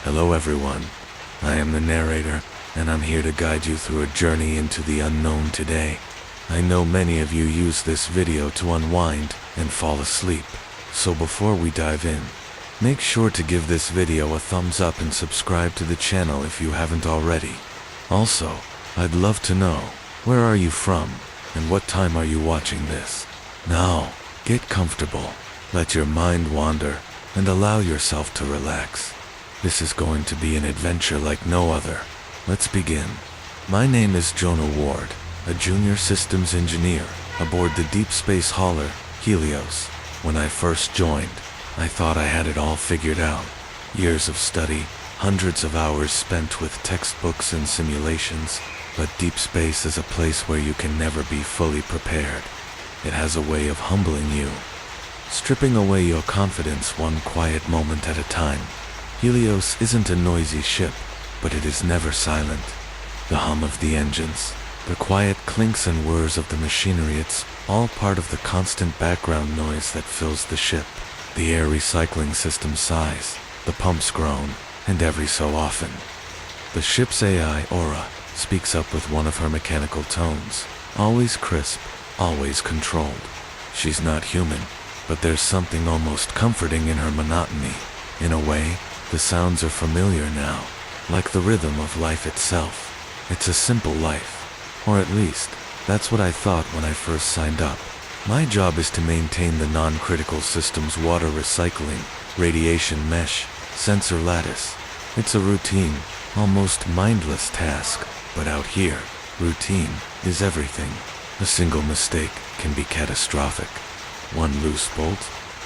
Hello everyone, I am the narrator, and I'm here to guide you through a journey into the unknown today. I know many of you use this video to unwind and fall asleep, so before we dive in, make sure to give this video a thumbs up and subscribe to the channel if you haven't already. Also, I'd love to know, where are you from, and what time are you watching this? Now, get comfortable, let your mind wander, and allow yourself to relax. This is going to be an adventure like no other. Let's begin. My name is Jonah Ward, a junior systems engineer aboard the deep space hauler, Helios. When I first joined, I thought I had it all figured out. Years of study, hundreds of hours spent with textbooks and simulations, but deep space is a place where you can never be fully prepared. It has a way of humbling you, stripping away your confidence one quiet moment at a time. Helios isn't a noisy ship, but it is never silent. The hum of the engines, the quiet clinks and whirs of the machinery, it's all part of the constant background noise that fills the ship. The air recycling system sighs, the pumps groan, and every so often, the ship's AI, Aura, speaks up with one of her mechanical tones, always crisp, always controlled. She's not human, but there's something almost comforting in her monotony. In a way, the sounds are familiar now, like the rhythm of life itself. It's a simple life, or at least, that's what I thought when I first signed up. My job is to maintain the non-critical system's water recycling, radiation mesh, sensor lattice. It's a routine, almost mindless task, but out here, routine is everything. A single mistake can be catastrophic. One loose bolt,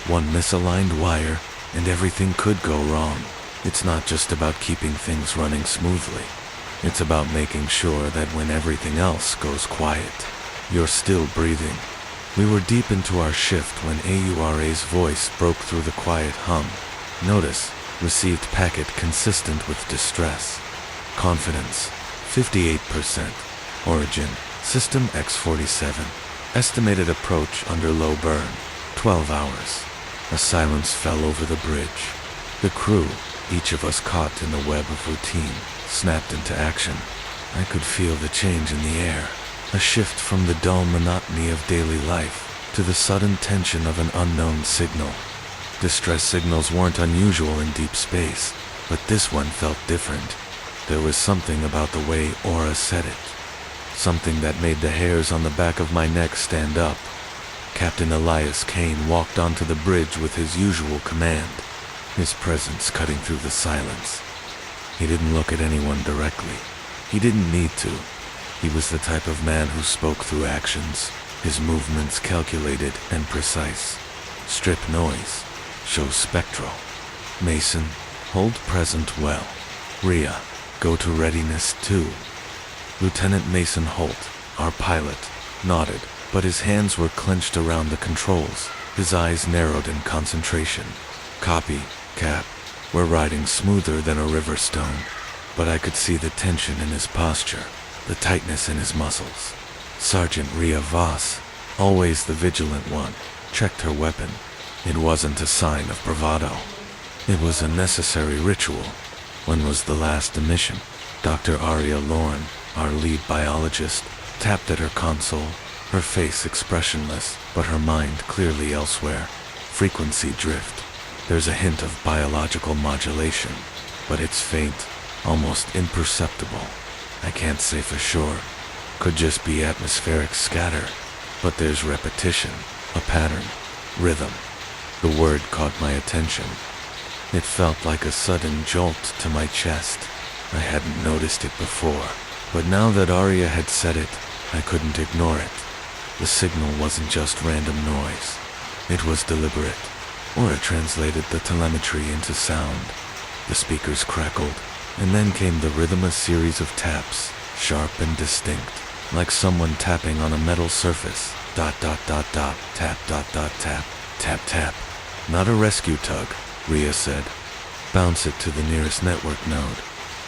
one misaligned wire, and everything could go wrong. It's not just about keeping things running smoothly. It's about making sure that when everything else goes quiet, you're still breathing. We were deep into our shift when AURA's voice broke through the quiet hum. Notice, received packet consistent with distress. Confidence, 58%. Origin, System X47. Estimated approach under low burn, 12 hours. A silence fell over the bridge. The crew, each of us caught in the web of routine, snapped into action. I could feel the change in the air, a shift from the dull monotony of daily life to the sudden tension of an unknown signal. Distress signals weren't unusual in deep space, but this one felt different. There was something about the way Aura said it, something that made the hairs on the back of my neck stand up. Captain Elias Kane walked onto the bridge with his usual command, his presence cutting through the silence. He didn't look at anyone directly. He didn't need to. He was the type of man who spoke through actions, his movements calculated and precise. Strip noise, show spectral. Mason, hold present well. Rhea, go to readiness 2. Lieutenant Mason Holt, our pilot, nodded, but his hands were clenched around the controls, his eyes narrowed in concentration. Copy, Cap. We're riding smoother than a river stone, but I could see the tension in his posture, the tightness in his muscles. Sergeant Rhea Voss, always the vigilant one, checked her weapon. It wasn't a sign of bravado. It was a necessary ritual. When was the last emission? Dr. Aria Lorne, our lead biologist, tapped at her console, her face expressionless, but her mind clearly elsewhere. Frequency drift. There's a hint of biological modulation, but it's faint, almost imperceptible. I can't say for sure. Could just be atmospheric scatter, but there's repetition, a pattern, rhythm. The word caught my attention. It felt like a sudden jolt to my chest. I hadn't noticed it before, but now that Aria had said it, I couldn't ignore it. The signal wasn't just random noise. It was deliberate. Aura translated the telemetry into sound. The speakers crackled, and then came the rhythm, a series of taps, sharp and distinct, like someone tapping on a metal surface. Dot dot dot dot, tap dot dot tap, tap tap. Not a rescue tug, Rhea said. Bounce it to the nearest network node.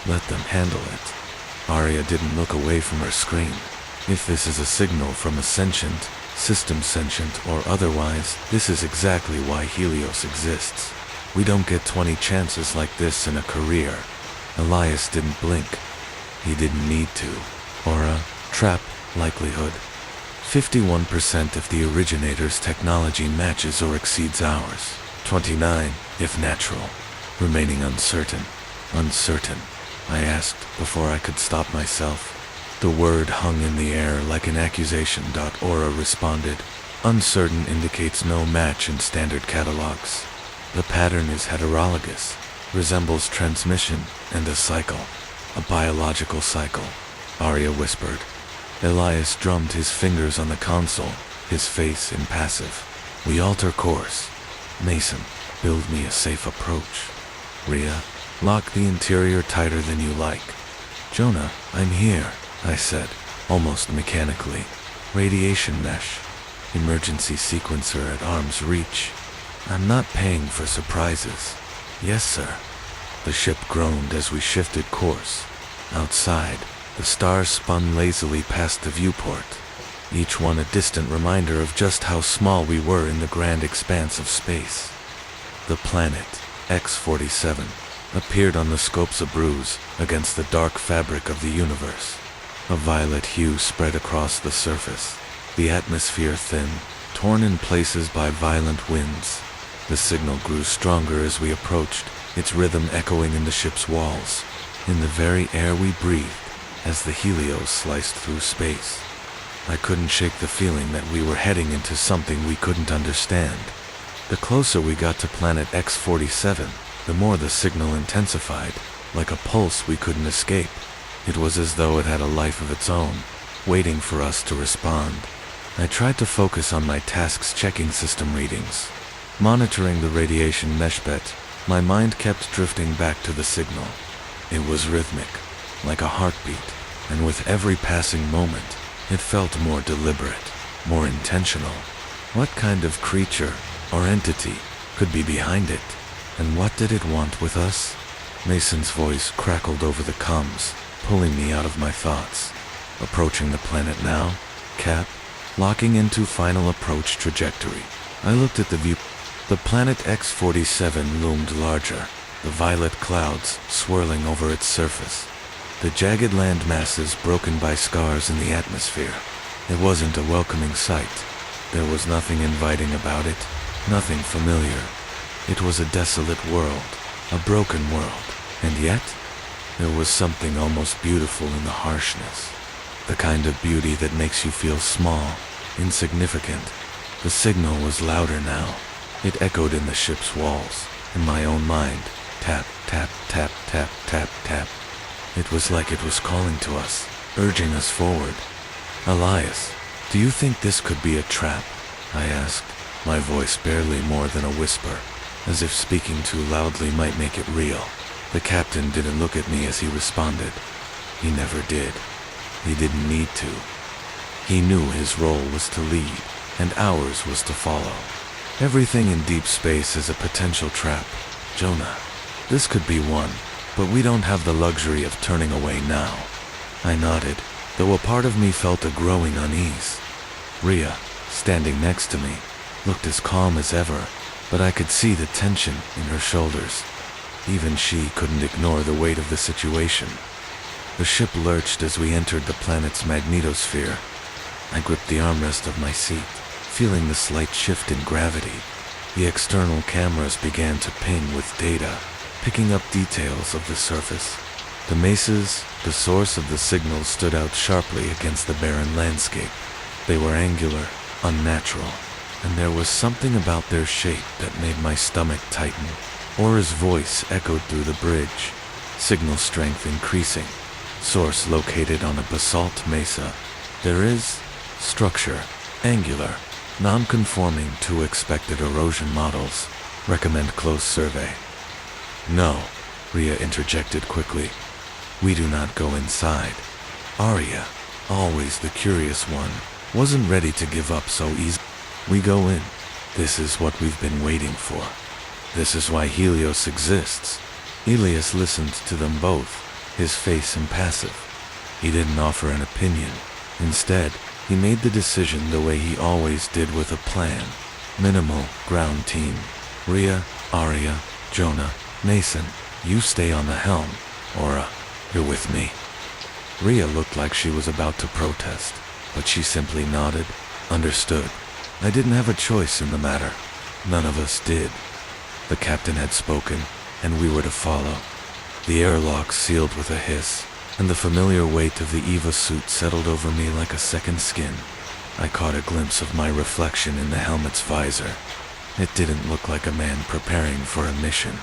Let them handle it. Aria didn't look away from her screen. If this is a signal from a sentient, system sentient or otherwise, this is exactly why Helios exists. We don't get 20 chances like this in a career. Elias didn't blink. He didn't need to. Aura, trap, likelihood. 51% if the originator's technology matches or exceeds ours. 29 if natural. Remaining uncertain. Uncertain, I asked before I could stop myself. The word hung in the air like an accusation. Aura responded. Uncertain indicates no match in standard catalogs. The pattern is heterologous, resembles transmission and a cycle. A biological cycle, Arya whispered. Elias drummed his fingers on the console, his face impassive. We alter course. Mason, build me a safe approach. Rhea, lock the interior tighter than you like. Jonah, I'm here, I said, almost mechanically. Radiation mesh. Emergency sequencer at arm's reach. I'm not paying for surprises. Yes, sir. The ship groaned as we shifted course. Outside, the stars spun lazily past the viewport, each one a distant reminder of just how small we were in the grand expanse of space. The planet, X-47, appeared on the scopes of bruise against the dark fabric of the universe. A violet hue spread across the surface, the atmosphere thin, torn in places by violent winds. The signal grew stronger as we approached, its rhythm echoing in the ship's walls, in the very air we breathed, as the helios sliced through space. I couldn't shake the feeling that we were heading into something we couldn't understand. The closer we got to planet X-47, the more the signal intensified, like a pulse we couldn't escape. It was as though it had a life of its own, waiting for us to respond. I tried to focus on my task's checking system readings. Monitoring the radiation mesh bed, my mind kept drifting back to the signal. It was rhythmic, like a heartbeat, and with every passing moment, it felt more deliberate, more intentional. What kind of creature or entity could be behind it? And what did it want with us? Mason's voice crackled over the comms, pulling me out of my thoughts. Approaching the planet now, Cap, locking into final approach trajectory. I looked at the view. The planet X-47 loomed larger, the violet clouds swirling over its surface. The jagged land masses broken by scars in the atmosphere. It wasn't a welcoming sight. There was nothing inviting about it, nothing familiar. It was a desolate world, a broken world, and yet, there was something almost beautiful in the harshness. The kind of beauty that makes you feel small, insignificant. The signal was louder now. It echoed in the ship's walls, in my own mind. Tap, tap, tap, tap, tap, tap. It was like it was calling to us, urging us forward. Elias, do you think this could be a trap? I asked, my voice barely more than a whisper, as if speaking too loudly might make it real. The captain didn't look at me as he responded. He never did. He didn't need to. He knew his role was to lead, and ours was to follow. Everything in deep space is a potential trap. Jonah, this could be one, but we don't have the luxury of turning away now. I nodded, though a part of me felt a growing unease. Rhea, standing next to me, looked as calm as ever, but I could see the tension in her shoulders. Even she couldn't ignore the weight of the situation. The ship lurched as we entered the planet's magnetosphere. I gripped the armrest of my seat, feeling the slight shift in gravity. The external cameras began to ping with data, picking up details of the surface. The mesas, the source of the signal, stood out sharply against the barren landscape. They were angular, unnatural, and there was something about their shape that made my stomach tighten. Aura's voice echoed through the bridge, signal strength increasing. Source located on a basalt mesa. There is structure, angular, non-conforming to expected erosion models. Recommend close survey. No, Rhea interjected quickly. We do not go inside. Arya, always the curious one, wasn't ready to give up so easily. We go in. This is what we've been waiting for. This is why Helios exists. Elias listened to them both, his face impassive. He didn't offer an opinion. Instead, he made the decision the way he always did, with a plan. Minimal ground team. Rhea, Arya, Jonah, Mason, you stay on the helm, or, you're with me. Rhea looked like she was about to protest, but she simply nodded, understood. I didn't have a choice in the matter. None of us did. The captain had spoken, and we were to follow. The airlock sealed with a hiss, and the familiar weight of the Eva suit settled over me like a second skin. I caught a glimpse of my reflection in the helmet's visor. It didn't look like a man preparing for a mission.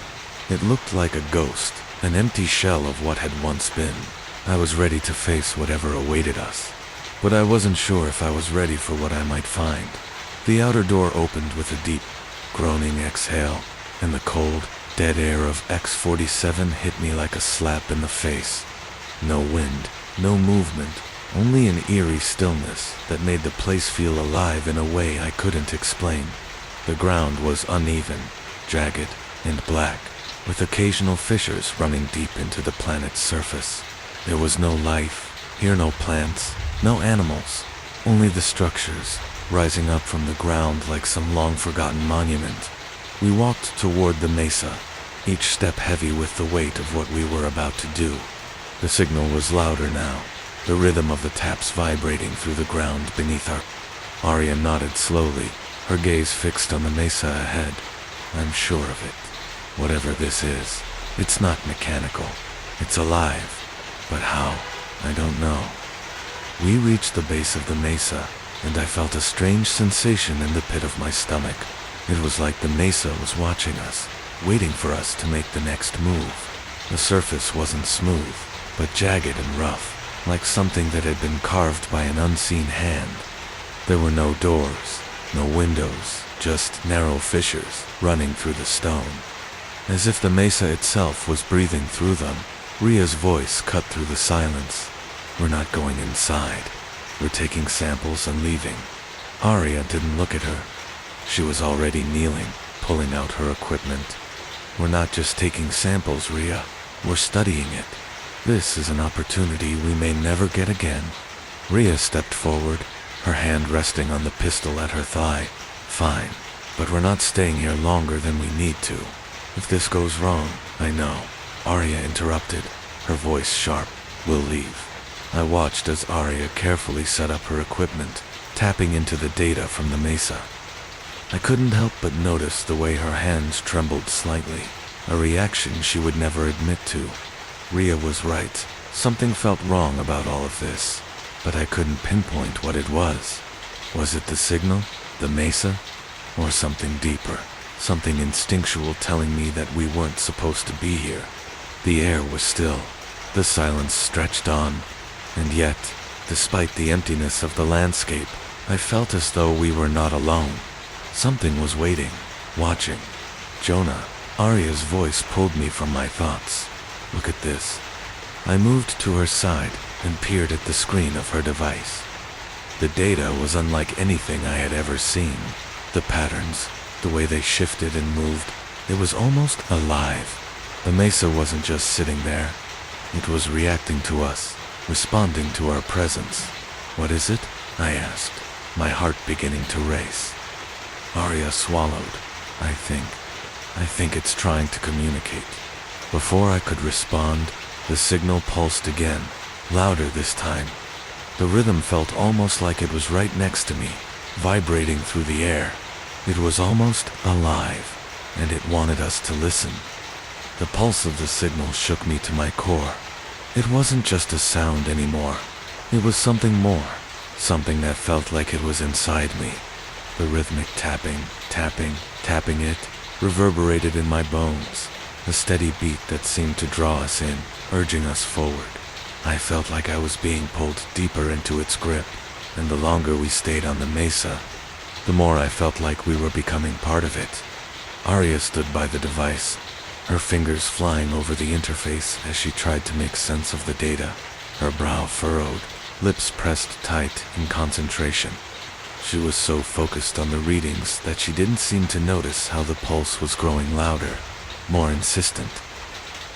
It looked like a ghost, an empty shell of what had once been. I was ready to face whatever awaited us, but I wasn't sure if I was ready for what I might find. The outer door opened with a deep, groaning exhale, and the cold, dead air of X-47 hit me like a slap in the face. No wind, no movement, only an eerie stillness that made the place feel alive in a way I couldn't explain. The ground was uneven, jagged, and black, with occasional fissures running deep into the planet's surface. There was no life, here no plants, no animals, only the structures, rising up from the ground like some long-forgotten monument. We walked toward the mesa, each step heavy with the weight of what we were about to do. The signal was louder now, the rhythm of the taps vibrating through the ground beneath our. Arya nodded slowly, her gaze fixed on the mesa ahead. I'm sure of it. Whatever this is, it's not mechanical. It's alive. But how? I don't know. We reached the base of the mesa, and I felt a strange sensation in the pit of my stomach. It was like the mesa was watching us, waiting for us to make the next move. The surface wasn't smooth, but jagged and rough, like something that had been carved by an unseen hand. There were no doors, no windows, just narrow fissures running through the stone. As if the mesa itself was breathing through them, Rhea's voice cut through the silence. We're not going inside. We're taking samples and leaving. Arya didn't look at her. She was already kneeling, pulling out her equipment. We're not just taking samples, Rhea. We're studying it. This is an opportunity we may never get again. Rhea stepped forward, her hand resting on the pistol at her thigh. Fine, but we're not staying here longer than we need to. If this goes wrong, I know. Arya interrupted, her voice sharp. We'll leave. I watched as Arya carefully set up her equipment, tapping into the data from the mesa. I couldn't help but notice the way her hands trembled slightly, a reaction she would never admit to. Rhea was right. Something felt wrong about all of this, but I couldn't pinpoint what it was. Was it the signal, the mesa, or something deeper? Something instinctual telling me that we weren't supposed to be here. The air was still. The silence stretched on. And yet, despite the emptiness of the landscape, I felt as though we were not alone. Something was waiting, watching. Jonah, Arya's voice pulled me from my thoughts. Look at this. I moved to her side and peered at the screen of her device. The data was unlike anything I had ever seen. The patterns, the way they shifted and moved, it was almost alive. The mesa wasn't just sitting there. It was reacting to us, responding to our presence. What is it? I asked, my heart beginning to race. Arya swallowed. I think it's trying to communicate. Before I could respond, the signal pulsed again, louder this time. The rhythm felt almost like it was right next to me, vibrating through the air. It was almost alive, and it wanted us to listen. The pulse of the signal shook me to my core. It wasn't just a sound anymore. It was something more, something that felt like it was inside me. The rhythmic tapping, tapping it, reverberated in my bones, a steady beat that seemed to draw us in, urging us forward. I felt like I was being pulled deeper into its grip, and the longer we stayed on the mesa, the more I felt like we were becoming part of it. Arya stood by the device, her fingers flying over the interface as she tried to make sense of the data, her brow furrowed, lips pressed tight in concentration. She was so focused on the readings that she didn't seem to notice how the pulse was growing louder, more insistent.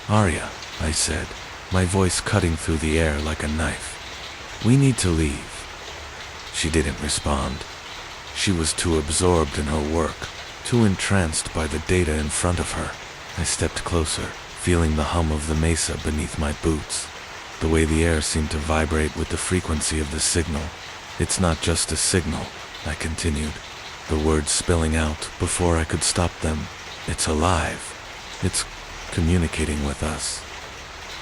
Arya, I said, my voice cutting through the air like a knife. We need to leave. She didn't respond. She was too absorbed in her work, too entranced by the data in front of her. I stepped closer, feeling the hum of the mesa beneath my boots. The way the air seemed to vibrate with the frequency of the signal. It's not just a signal, I continued, the words spilling out before I could stop them. It's alive. It's communicating with us.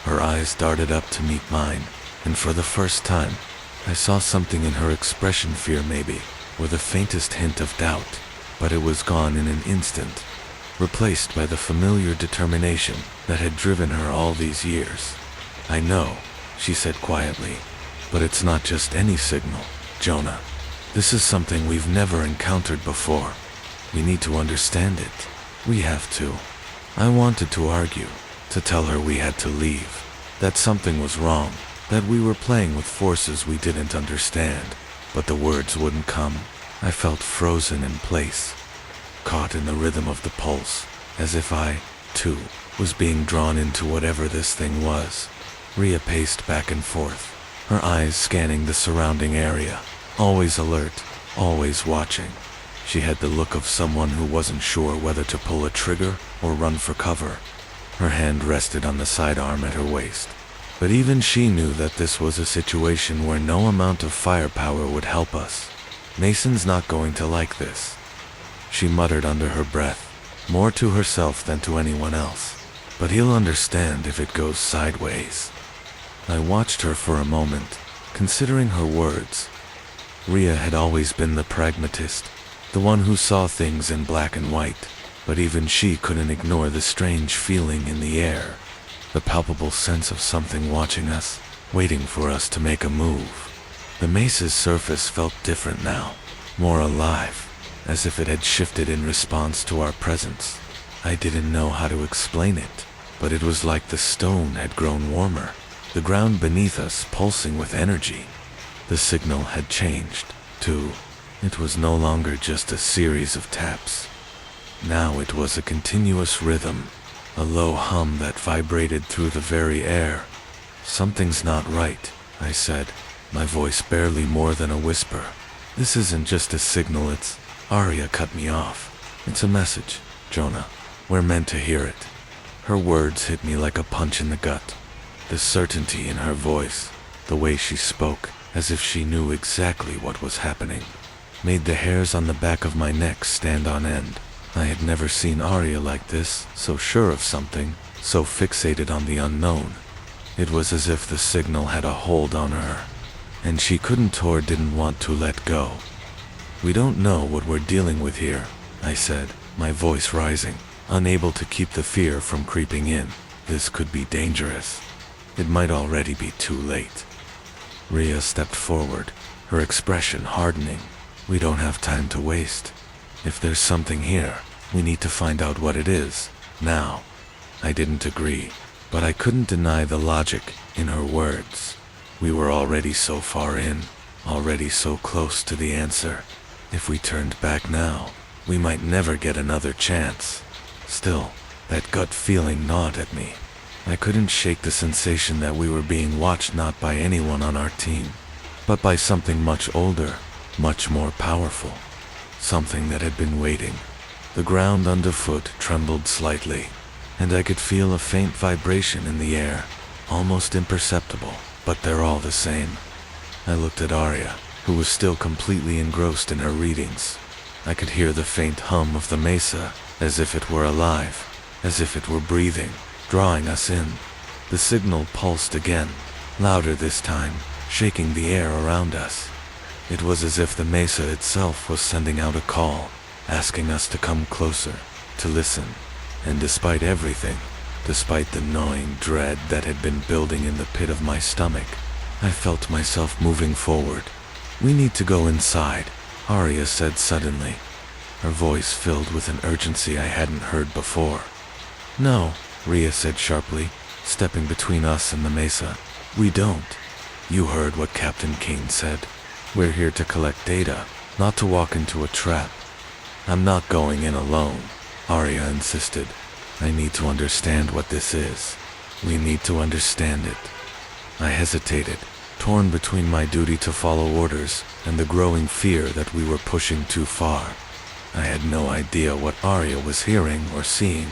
Her eyes darted up to meet mine, and for the first time, I saw something in her expression, fear maybe, or the faintest hint of doubt, but it was gone in an instant, replaced by the familiar determination that had driven her all these years. I know, she said quietly, but it's not just any signal, Jonah. This is something we've never encountered before. We need to understand it. We have to. I wanted to argue, to tell her we had to leave, that something was wrong, that we were playing with forces we didn't understand, but the words wouldn't come. I felt frozen in place, caught in the rhythm of the pulse, as if I, too, was being drawn into whatever this thing was. Rhea paced back and forth, her eyes scanning the surrounding area, always alert, always watching. She had the look of someone who wasn't sure whether to pull a trigger or run for cover. Her hand rested on the sidearm at her waist. But even she knew that this was a situation where no amount of firepower would help us. Mason's not going to like this, she muttered under her breath, more to herself than to anyone else. But he'll understand if it goes sideways. I watched her for a moment, considering her words. Rhea had always been the pragmatist, the one who saw things in black and white, but even she couldn't ignore the strange feeling in the air, the palpable sense of something watching us, waiting for us to make a move. The mesa's surface felt different now, more alive, as if it had shifted in response to our presence. I didn't know how to explain it, but it was like the stone had grown warmer, the ground beneath us pulsing with energy. The signal had changed, too. It was no longer just a series of taps. Now it was a continuous rhythm, a low hum that vibrated through the very air. Something's not right, I said, my voice barely more than a whisper. This isn't just a signal, it's... Arya cut me off. It's a message, Jonah. We're meant to hear it. Her words hit me like a punch in the gut. The certainty in her voice, the way she spoke, as if she knew exactly what was happening, made the hairs on the back of my neck stand on end. I had never seen Arya like this, so sure of something, so fixated on the unknown. It was as if the signal had a hold on her, and she couldn't or didn't want to let go. We don't know what we're dealing with here, I said, my voice rising, unable to keep the fear from creeping in. This could be dangerous. It might already be too late. Rhea stepped forward, her expression hardening. We don't have time to waste. If there's something here, we need to find out what it is, now. I didn't agree, but I couldn't deny the logic in her words. We were already so far in, already so close to the answer. If we turned back now, we might never get another chance. Still, that gut feeling gnawed at me. I couldn't shake the sensation that we were being watched not by anyone on our team, but by something much older, much more powerful. Something that had been waiting. The ground underfoot trembled slightly, and I could feel a faint vibration in the air, almost imperceptible, but they're all the same. I looked at Arya, who was still completely engrossed in her readings. I could hear the faint hum of the mesa, as if it were alive, as if it were breathing, drawing us in. The signal pulsed again, louder this time, shaking the air around us. It was as if the mesa itself was sending out a call, asking us to come closer, to listen. And despite everything, despite the gnawing dread that had been building in the pit of my stomach, I felt myself moving forward. We need to go inside, Arya said suddenly, her voice filled with an urgency I hadn't heard before. No, Rhea said sharply, stepping between us and the mesa. We don't. You heard what Captain King said. We're here to collect data, not to walk into a trap. I'm not going in alone, Arya insisted. I need to understand what this is. We need to understand it. I hesitated, torn between my duty to follow orders and the growing fear that we were pushing too far. I had no idea what Arya was hearing or seeing,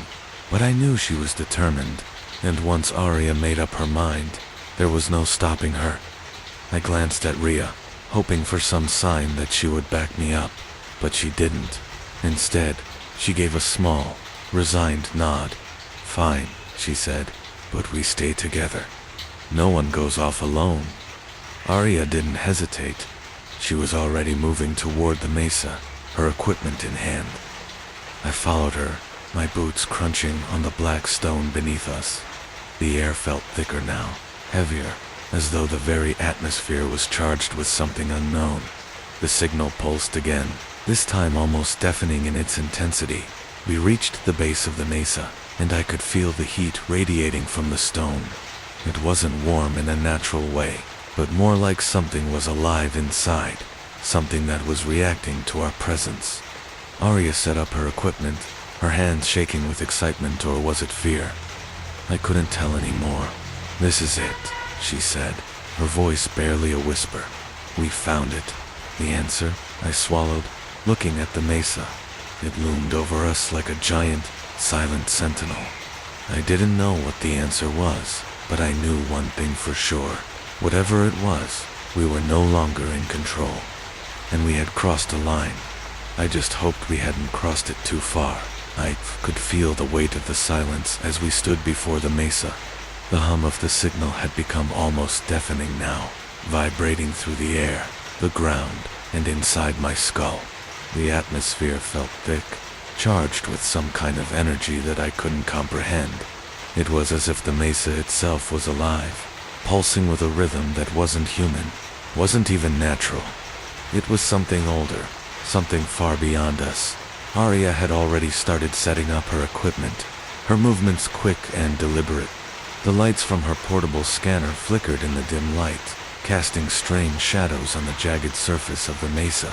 But I knew she was determined, and once Arya made up her mind, there was no stopping her. I glanced at Rhea, hoping for some sign that she would back me up, but she didn't. Instead, she gave a small, resigned nod. "Fine," she said, "but we stay together. No one goes off alone." Arya didn't hesitate. She was already moving toward the mesa, her equipment in hand. I followed her, my boots crunching on the black stone beneath us. The air felt thicker now, heavier, as though the very atmosphere was charged with something unknown. The signal pulsed again, this time almost deafening in its intensity. We reached the base of the mesa, and I could feel the heat radiating from the stone. It wasn't warm in a natural way, but more like something was alive inside, something that was reacting to our presence. Arya set up her equipment, her hands shaking with excitement, or was it fear? I couldn't tell anymore. "This is it," she said, her voice barely a whisper. "We found it." The answer? I swallowed, looking at the mesa. It loomed over us like a giant, silent sentinel. I didn't know what the answer was, but I knew one thing for sure. Whatever it was, we were no longer in control. And we had crossed a line. I just hoped we hadn't crossed it too far. I could feel the weight of the silence as we stood before the mesa. The hum of the signal had become almost deafening now, vibrating through the air, the ground, and inside my skull. The atmosphere felt thick, charged with some kind of energy that I couldn't comprehend. It was as if the mesa itself was alive, pulsing with a rhythm that wasn't human, wasn't even natural. It was something older, something far beyond us. Arya had already started setting up her equipment, her movements quick and deliberate. The lights from her portable scanner flickered in the dim light, casting strange shadows on the jagged surface of the mesa.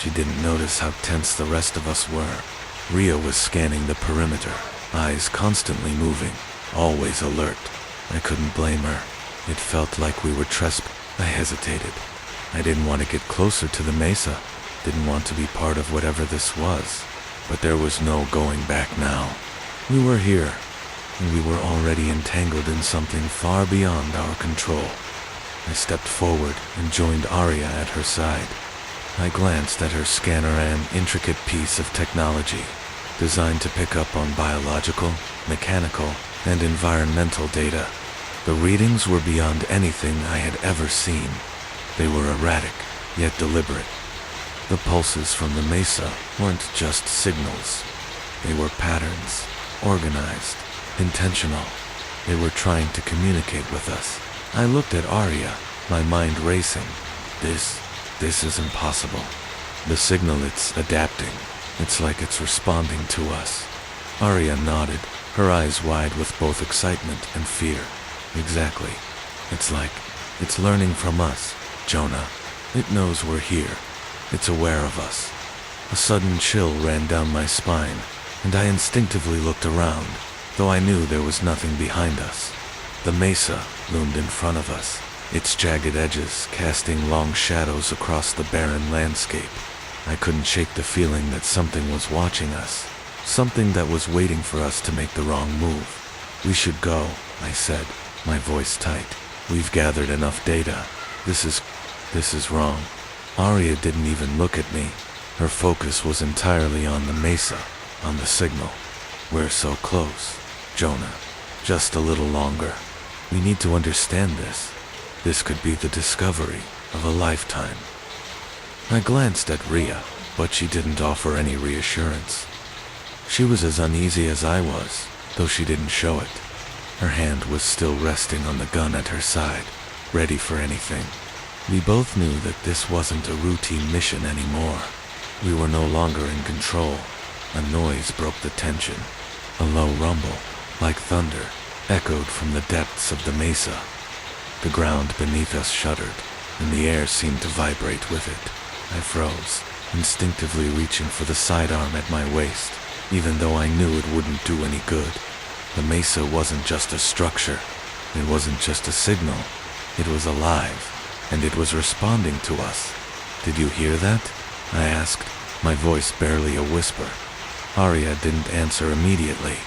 She didn't notice how tense the rest of us were. Rhea was scanning the perimeter, eyes constantly moving, always alert. I couldn't blame her. It felt like we were I hesitated. I didn't want to get closer to the mesa, didn't want to be part of whatever this was. But there was no going back now. We were here, and we were already entangled in something far beyond our control. I stepped forward and joined Arya at her side. I glanced at her scanner, an intricate piece of technology, designed to pick up on biological, mechanical, and environmental data. The readings were beyond anything I had ever seen. They were erratic, yet deliberate. The pulses from the mesa weren't just signals. They were patterns, organized, intentional. They were trying to communicate with us. I looked at Arya, my mind racing. This is impossible. The signal, it's adapting. It's like it's responding to us. Arya nodded, her eyes wide with both excitement and fear. Exactly. It's learning from us, Jonah. It knows we're here. It's aware of us. A sudden chill ran down my spine, and I instinctively looked around, though I knew there was nothing behind us. The mesa loomed in front of us, its jagged edges casting long shadows across the barren landscape. I couldn't shake the feeling that something was watching us, something that was waiting for us to make the wrong move. "We should go," I said, my voice tight. "We've gathered enough data. This is wrong." Arya didn't even look at me. Her focus was entirely on the mesa, on the signal. "We're so close, Jonah. Just a little longer. We need to understand this. This could be the discovery of a lifetime." I glanced at Rhea, but she didn't offer any reassurance. She was as uneasy as I was, though she didn't show it. Her hand was still resting on the gun at her side, ready for anything. We both knew that this wasn't a routine mission anymore. We were no longer in control. A noise broke the tension. A low rumble, like thunder, echoed from the depths of the mesa. The ground beneath us shuddered, and the air seemed to vibrate with it. I froze, instinctively reaching for the sidearm at my waist, even though I knew it wouldn't do any good. The mesa wasn't just a structure. It wasn't just a signal. It was alive, and it was responding to us. "Did you hear that?" I asked, my voice barely a whisper. Arya didn't answer immediately.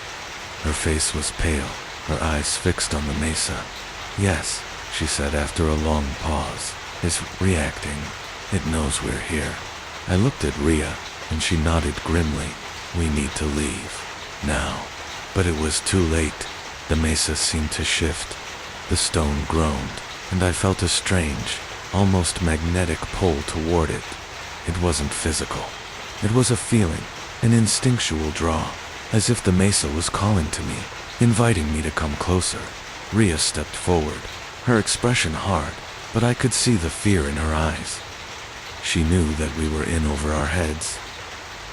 Her face was pale, her eyes fixed on the mesa. "Yes," she said after a long pause. "It's reacting. It knows we're here." I looked at Rhea, and she nodded grimly. "We need to leave. Now." But it was too late. The mesa seemed to shift. The stone groaned, and I felt a strange, almost magnetic pull toward it. It wasn't physical. It was a feeling, an instinctual draw, as if the mesa was calling to me, inviting me to come closer. Rhea stepped forward, her expression hard, but I could see the fear in her eyes. She knew that we were in over our heads.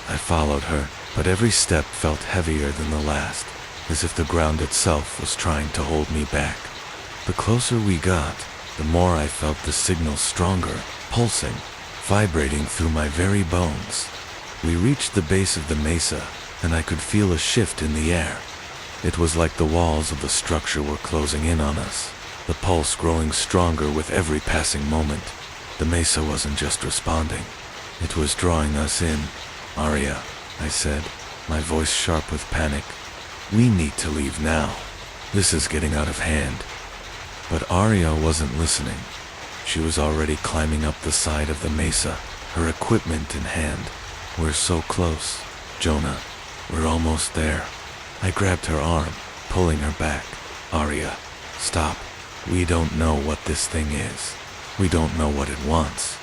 I followed her, but every step felt heavier than the last, as if the ground itself was trying to hold me back. The closer we got, the more I felt the signal stronger, pulsing, vibrating through my very bones. We reached the base of the mesa, and I could feel a shift in the air. It was like the walls of the structure were closing in on us, the pulse growing stronger with every passing moment. The mesa wasn't just responding, it was drawing us in. "Arya," I said, my voice sharp with panic, "we need to leave now. This is getting out of hand." But Arya wasn't listening. She was already climbing up the side of the mesa, her equipment in hand. "We're so close, Jonah. We're almost there." I grabbed her arm, pulling her back. "Arya, stop. We don't know what this thing is. We don't know what it wants."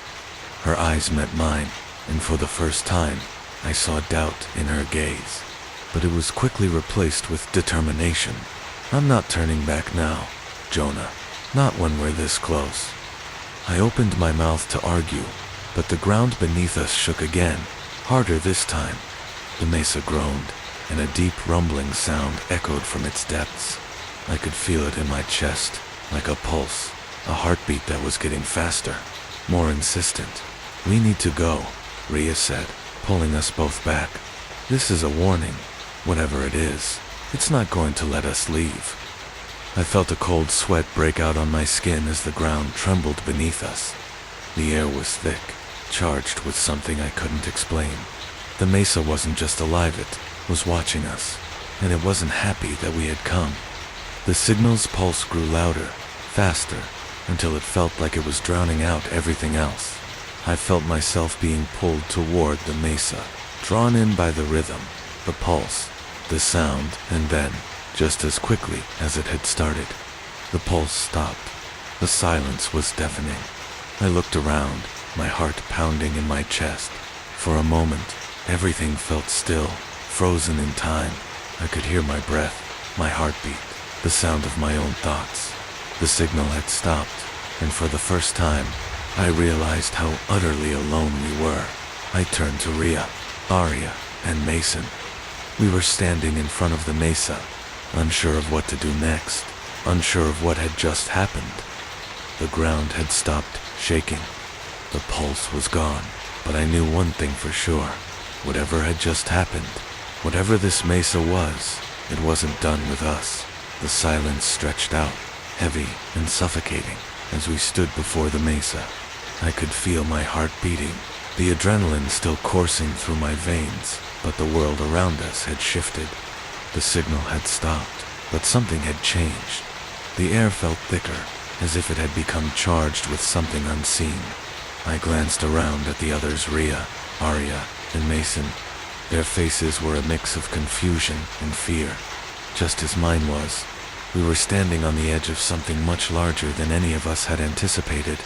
Her eyes met mine, and for the first time, I saw doubt in her gaze. But it was quickly replaced with determination. "I'm not turning back now, Jonah. Not when we're this close." I opened my mouth to argue, but the ground beneath us shook again, harder this time. The mesa groaned, and a deep rumbling sound echoed from its depths. I could feel it in my chest, like a pulse, a heartbeat that was getting faster, more insistent. "We need to go," Rhea said, pulling us both back. "This is a warning. Whatever it is, it's not going to let us leave." I felt a cold sweat break out on my skin as the ground trembled beneath us. The air was thick, charged with something I couldn't explain. The mesa wasn't just alive, it was watching us, and it wasn't happy that we had come. The signal's pulse grew louder, faster, until it felt like it was drowning out everything else. I felt myself being pulled toward the mesa, drawn in by the rhythm, the pulse, the sound, and then, just as quickly as it had started, the pulse stopped. The silence was deafening. I looked around, my heart pounding in my chest. For a moment, everything felt still, frozen in time. I could hear my breath, my heartbeat, the sound of my own thoughts. The signal had stopped, and for the first time, I realized how utterly alone we were. I turned to Rhea, Arya, and Mason. We were standing in front of the mesa, unsure of what to do next, unsure of what had just happened. The ground had stopped shaking. The pulse was gone, but I knew one thing for sure. Whatever had just happened, whatever this mesa was, it wasn't done with us. The silence stretched out, heavy and suffocating, as we stood before the mesa. I could feel my heart beating, the adrenaline still coursing through my veins, but the world around us had shifted. The signal had stopped, but something had changed. The air felt thicker, as if it had become charged with something unseen. I glanced around at the others, Rhea, Arya, and Mason. Their faces were a mix of confusion and fear, just as mine was. We were standing on the edge of something much larger than any of us had anticipated.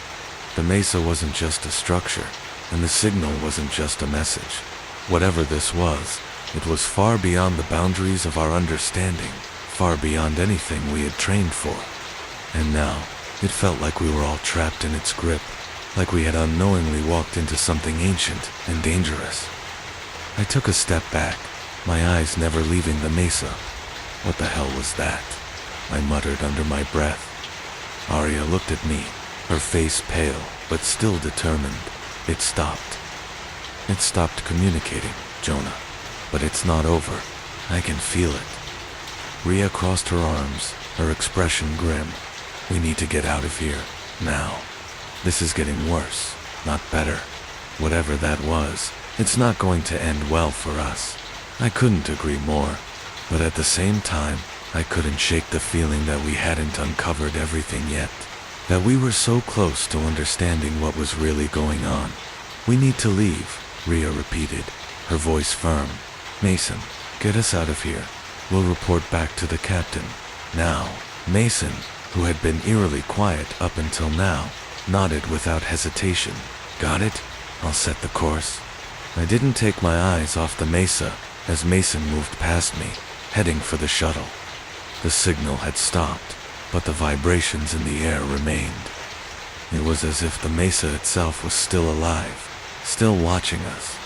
The mesa wasn't just a structure, and the signal wasn't just a message. Whatever this was, it was far beyond the boundaries of our understanding, far beyond anything we had trained for. And now, it felt like we were all trapped in its grip, like we had unknowingly walked into something ancient and dangerous. I took a step back, my eyes never leaving the mesa. What the hell was that? I muttered under my breath. Arya looked at me, her face pale, but still determined. It stopped. It stopped communicating, Jonah. But it's not over. I can feel it. Rhea crossed her arms, her expression grim. We need to get out of here, now. This is getting worse, not better. Whatever that was, it's not going to end well for us. I couldn't agree more. But at the same time, I couldn't shake the feeling that we hadn't uncovered everything yet. That we were so close to understanding what was really going on. "We need to leave," Rhea repeated, her voice firm. "Mason, get us out of here. We'll report back to the captain. Now." Mason, who had been eerily quiet up until now, nodded without hesitation. "Got it? I'll set the course." I didn't take my eyes off the mesa as Mason moved past me, heading for the shuttle. The signal had stopped, but the vibrations in the air remained. It was as if the mesa itself was still alive, still watching us.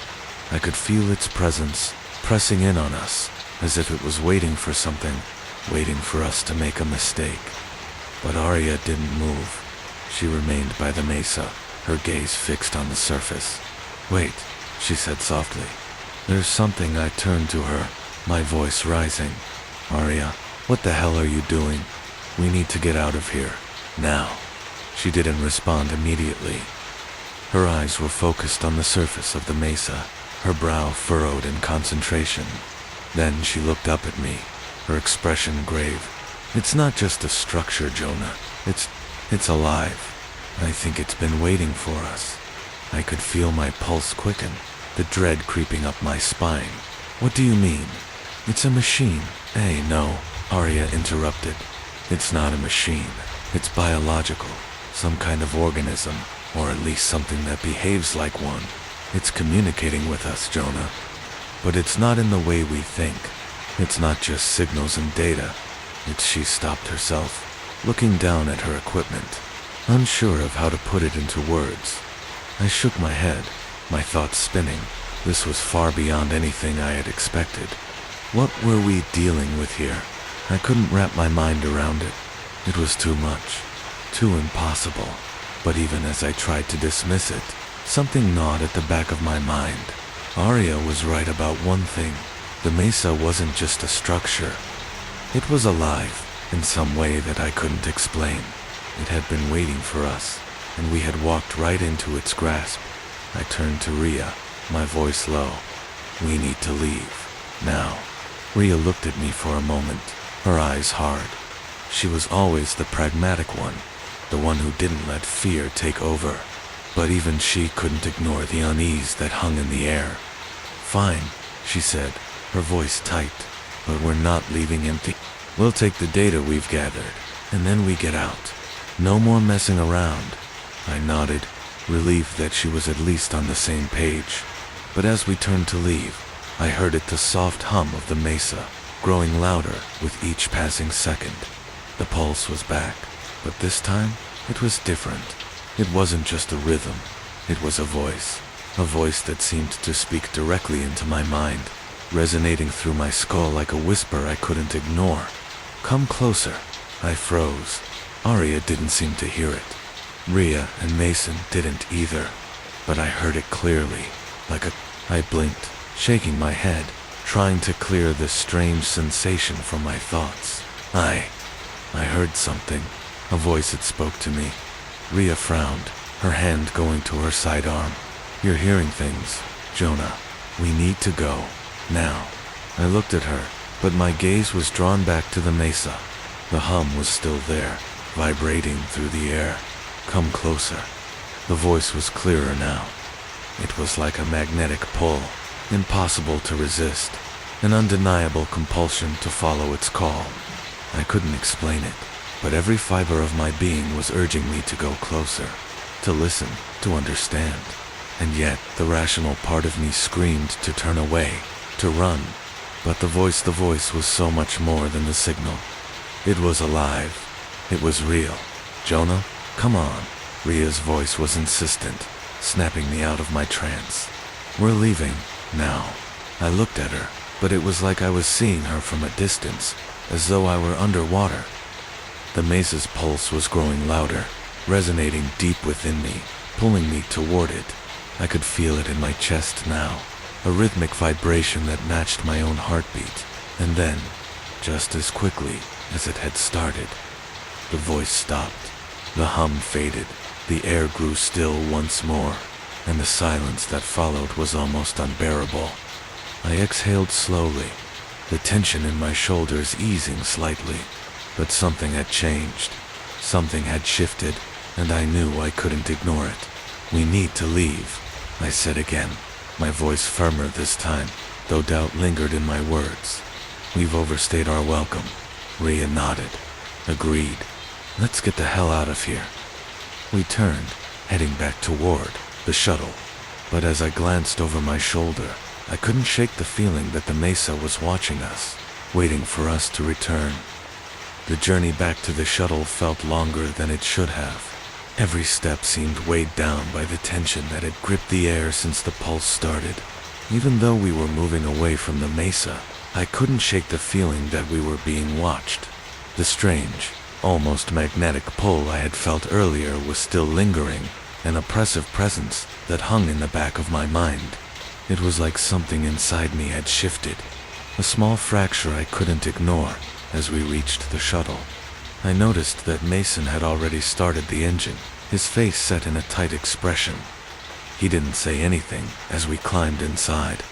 I could feel its presence pressing in on us, as if it was waiting for something, waiting for us to make a mistake. But Arya didn't move. She remained by the mesa, her gaze fixed on the surface. "Wait," she said softly. "There's something." I turned to her, my voice rising. "Arya, what the hell are you doing? We need to get out of here, now." She didn't respond immediately. Her eyes were focused on the surface of the mesa, her brow furrowed in concentration. Then she looked up at me, her expression grave. "It's not just a structure, Jonah. It's alive. I think it's been waiting for us." I could feel my pulse quicken, the dread creeping up my spine. "What do you mean?" "It's a machine." "Hey, no," Arya interrupted. "It's not a machine. It's biological. Some kind of organism, or at least something that behaves like one. It's communicating with us, Jonah. But it's not in the way we think. It's not just signals and data. She stopped herself, looking down at her equipment, unsure of how to put it into words. I shook my head, my thoughts spinning. This was far beyond anything I had expected. What were we dealing with here? I couldn't wrap my mind around it. It was too much, too impossible. But even as I tried to dismiss it, something gnawed at the back of my mind. Arya was right about one thing. The mesa wasn't just a structure. It was alive, in some way that I couldn't explain. It had been waiting for us, and we had walked right into its grasp. I turned to Rhea, my voice low. "We need to leave, now." Rhea looked at me for a moment, her eyes hard. She was always the pragmatic one, the one who didn't let fear take over. But even she couldn't ignore the unease that hung in the air. "Fine," she said, her voice tight, "but we're not leaving empty. We'll take the data we've gathered, and then we get out. No more messing around." I nodded, relieved that she was at least on the same page. But as we turned to leave, I heard the soft hum of the mesa, growing louder with each passing second. The pulse was back, but this time it was different. It wasn't just a rhythm, it was a voice that seemed to speak directly into my mind, resonating through my skull like a whisper I couldn't ignore. "Come closer." I froze. Arya didn't seem to hear it. Rhea and Mason didn't either, but I heard it clearly, I blinked, shaking my head, trying to clear this strange sensation from my thoughts. I heard something, a voice that spoke to me. Rhea frowned, her hand going to her sidearm. "You're hearing things, Jonah. We need to go, now." I looked at her, but my gaze was drawn back to the mesa. The hum was still there, vibrating through the air. "Come closer." The voice was clearer now. It was like a magnetic pull, impossible to resist, an undeniable compulsion to follow its call. I couldn't explain it, but every fiber of my being was urging me to go closer, to listen, to understand. And yet, the rational part of me screamed to turn away, to run. But the voice was so much more than the signal. It was alive. It was real. "Jonah, come on." Rhea's voice was insistent, snapping me out of my trance. "We're leaving, now." I looked at her, but it was like I was seeing her from a distance, as though I were underwater. The mesa's pulse was growing louder, resonating deep within me, pulling me toward it. I could feel it in my chest now, a rhythmic vibration that matched my own heartbeat. And then, just as quickly as it had started, the voice stopped. The hum faded, the air grew still once more, and the silence that followed was almost unbearable. I exhaled slowly, the tension in my shoulders easing slightly. But something had changed. Something had shifted, and I knew I couldn't ignore it. "We need to leave," I said again, my voice firmer this time, though doubt lingered in my words. "We've overstayed our welcome." Rhea nodded. "Agreed. Let's get the hell out of here." We turned, heading back toward the shuttle. But as I glanced over my shoulder, I couldn't shake the feeling that the mesa was watching us, waiting for us to return. The journey back to the shuttle felt longer than it should have. Every step seemed weighed down by the tension that had gripped the air since the pulse started. Even though we were moving away from the mesa, I couldn't shake the feeling that we were being watched. The strange, almost magnetic pull I had felt earlier was still lingering, an oppressive presence that hung in the back of my mind. It was like something inside me had shifted, a small fracture I couldn't ignore. As we reached the shuttle, I noticed that Mason had already started the engine, his face set in a tight expression. He didn't say anything as we climbed inside.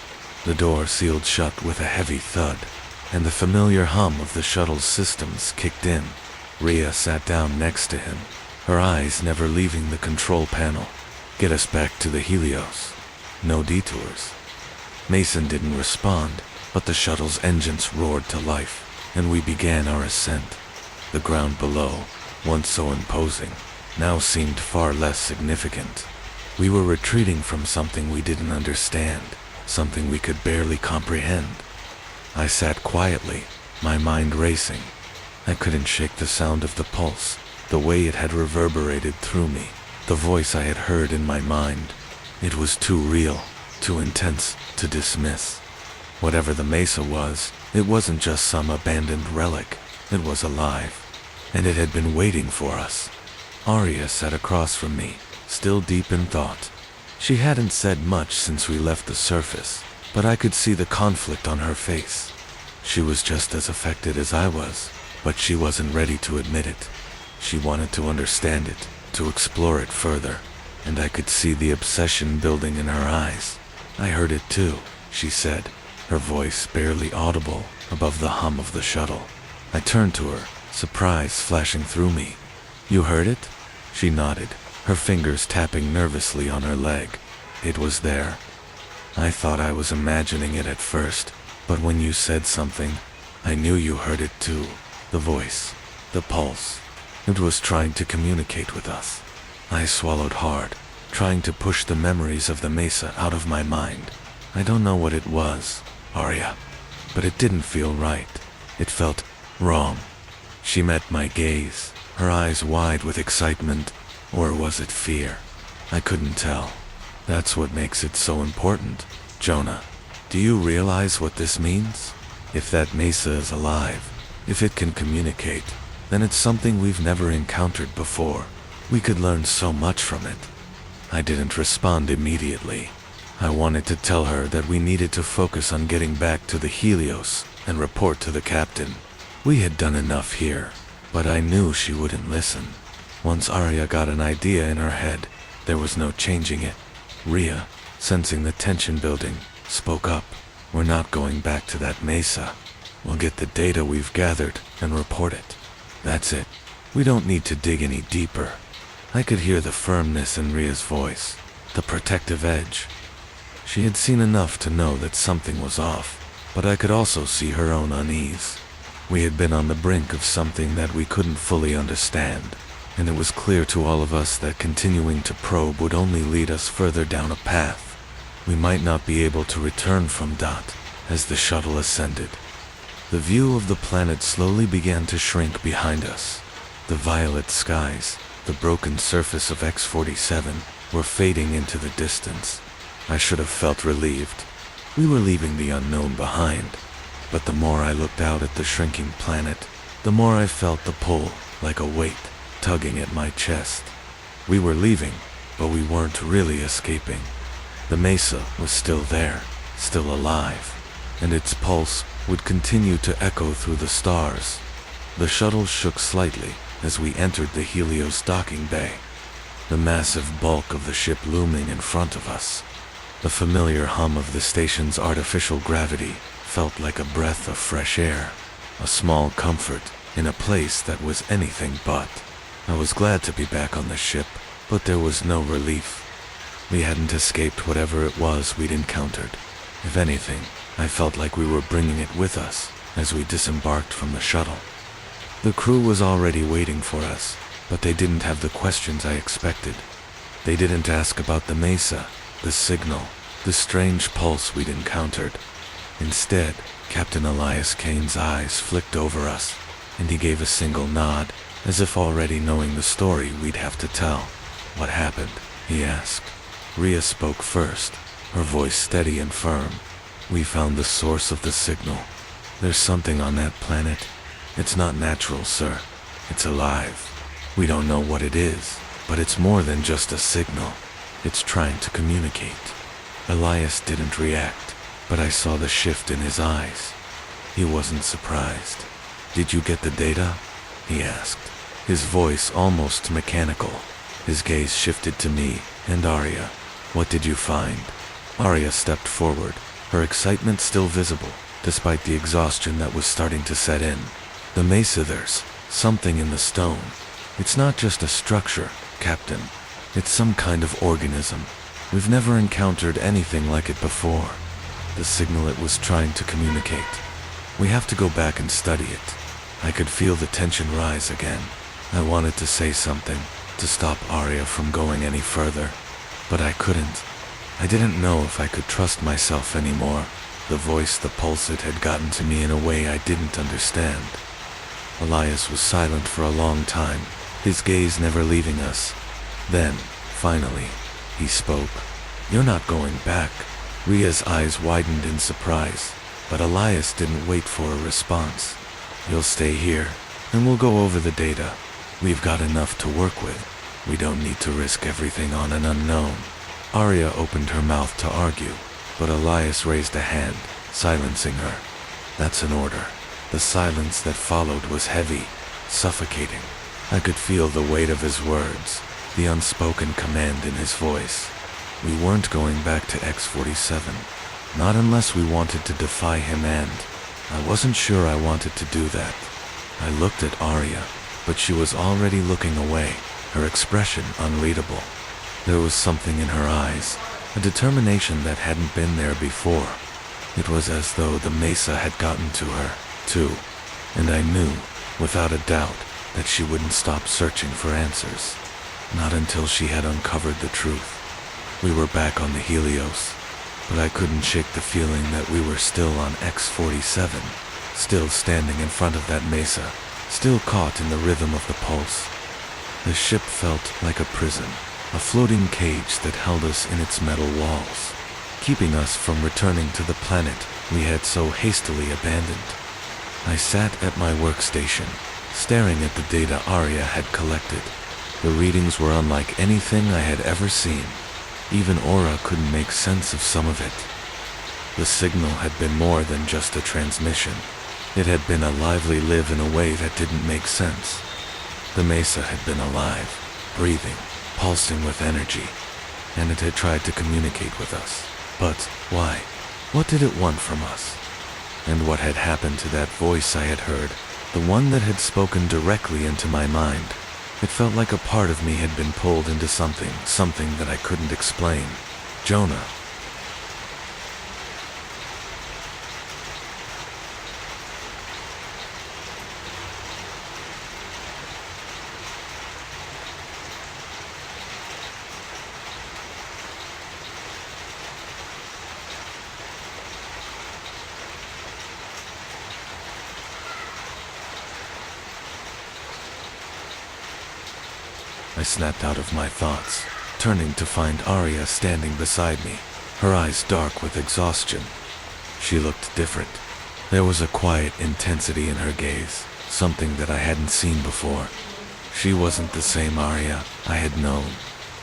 The door sealed shut with a heavy thud, and the familiar hum of the shuttle's systems kicked in. Rhea sat down next to him, her eyes never leaving the control panel. "Get us back to the Helios. No detours." Mason didn't respond, but the shuttle's engines roared to life, and we began our ascent. The ground below, once so imposing, now seemed far less significant. We were retreating from something we didn't understand, something we could barely comprehend. I sat quietly, my mind racing. I couldn't shake the sound of the pulse, the way it had reverberated through me, the voice I had heard in my mind. It was too real, too intense to dismiss. Whatever the mesa was, it wasn't just some abandoned relic. It was alive, and it had been waiting for us. Arya sat across from me, still deep in thought. She hadn't said much since we left the surface, but I could see the conflict on her face. She was just as affected as I was, but she wasn't ready to admit it. She wanted to understand it, to explore it further, and I could see the obsession building in her eyes. "I heard it too," she said, her voice barely audible above the hum of the shuttle. I turned to her, surprise flashing through me. "You heard it?" She nodded, her fingers tapping nervously on her leg. "It was there. I thought I was imagining it at first, but when you said something, I knew you heard it too. The voice, the pulse. It was trying to communicate with us." I swallowed hard, trying to push the memories of the mesa out of my mind. "I don't know what it was, Arya, but it didn't feel right. It felt wrong." She met my gaze, her eyes wide with excitement, or was it fear? I couldn't tell. "That's what makes it so important, Jonah. Do you realize what this means? If that mesa is alive, if it can communicate, then it's something we've never encountered before. We could learn so much from it." I didn't respond immediately. I wanted to tell her that we needed to focus on getting back to the Helios and report to the captain. We had done enough here, but I knew she wouldn't listen. Once Arya got an idea in her head, there was no changing it. Rhea, sensing the tension building, spoke up. "We're not going back to that mesa. We'll get the data we've gathered and report it. That's it. We don't need to dig any deeper." I could hear the firmness in Rhea's voice, the protective edge. She had seen enough to know that something was off, but I could also see her own unease. We had been on the brink of something that we couldn't fully understand, and it was clear to all of us that continuing to probe would only lead us further down a path. We might not be able to return from Dot as the shuttle ascended. The view of the planet slowly began to shrink behind us. The violet skies, the broken surface of X-47, were fading into the distance. I should have felt relieved. We were leaving the unknown behind. But the more I looked out at the shrinking planet, the more I felt the pull, like a weight, tugging at my chest. We were leaving, but we weren't really escaping. The mesa was still there, still alive, and its pulse would continue to echo through the stars. The shuttle shook slightly as we entered the Helios docking bay, the massive bulk of the ship looming in front of us. The familiar hum of the station's artificial gravity felt like a breath of fresh air, a small comfort in a place that was anything but. I was glad to be back on the ship, but there was no relief. We hadn't escaped whatever it was we'd encountered. If anything, I felt like we were bringing it with us as we disembarked from the shuttle. The crew was already waiting for us, but they didn't have the questions I expected. They didn't ask about the mesa, the signal, the strange pulse we'd encountered. Instead, Captain Elias Kane's eyes flicked over us, and he gave a single nod, as if already knowing the story we'd have to tell. "What happened?" he asked. Rhea spoke first, her voice steady and firm. "We found the source of the signal. There's something on that planet. It's not natural, sir. It's alive. We don't know what it is, but it's more than just a signal. It's trying to communicate." Elias didn't react, but I saw the shift in his eyes. He wasn't surprised. "Did you get the data?" he asked, his voice almost mechanical. His gaze shifted to me and Arya. "What did you find?" Arya stepped forward, her excitement still visible, despite the exhaustion that was starting to set in. "The mesa, there's something in the stone. It's not just a structure, Captain. It's some kind of organism. We've never encountered anything like it before. The signal it was trying to communicate. We have to go back and study it." I could feel the tension rise again. I wanted to say something, to stop Arya from going any further, but I couldn't. I didn't know if I could trust myself anymore. The voice, the pulse, it had gotten to me in a way I didn't understand. Elias was silent for a long time, his gaze never leaving us. Then, finally, he spoke. "You're not going back." Rhea's eyes widened in surprise, but Elias didn't wait for a response. "You'll stay here, and we'll go over the data. We've got enough to work with. We don't need to risk everything on an unknown." Arya opened her mouth to argue, but Elias raised a hand, silencing her. "That's an order." The silence that followed was heavy, suffocating. I could feel the weight of his words, the unspoken command in his voice. We weren't going back to X-47, not unless we wanted to defy him, and I wasn't sure I wanted to do that. I looked at Arya, but she was already looking away, her expression unreadable. There was something in her eyes, a determination that hadn't been there before. It was as though the mesa had gotten to her, too, and I knew, without a doubt, that she wouldn't stop searching for answers. Not until she had uncovered the truth. We were back on the Helios, but I couldn't shake the feeling that we were still on X-47, still standing in front of that mesa, still caught in the rhythm of the pulse. The ship felt like a prison, a floating cage that held us in its metal walls, keeping us from returning to the planet we had so hastily abandoned. I sat at my workstation, staring at the data Arya had collected. The readings were unlike anything I had ever seen. Even Aura couldn't make sense of some of it. The signal had been more than just a transmission. It had been a lively live in a way that didn't make sense. The mesa had been alive, breathing, pulsing with energy, and it had tried to communicate with us. But why? What did it want from us? And what had happened to that voice I had heard, the one that had spoken directly into my mind? It felt like a part of me had been pulled into something that I couldn't explain. Jonah. I snapped out of my thoughts, turning to find Arya standing beside me, her eyes dark with exhaustion. She looked different. There was a quiet intensity in her gaze, something that I hadn't seen before. She wasn't the same Arya I had known.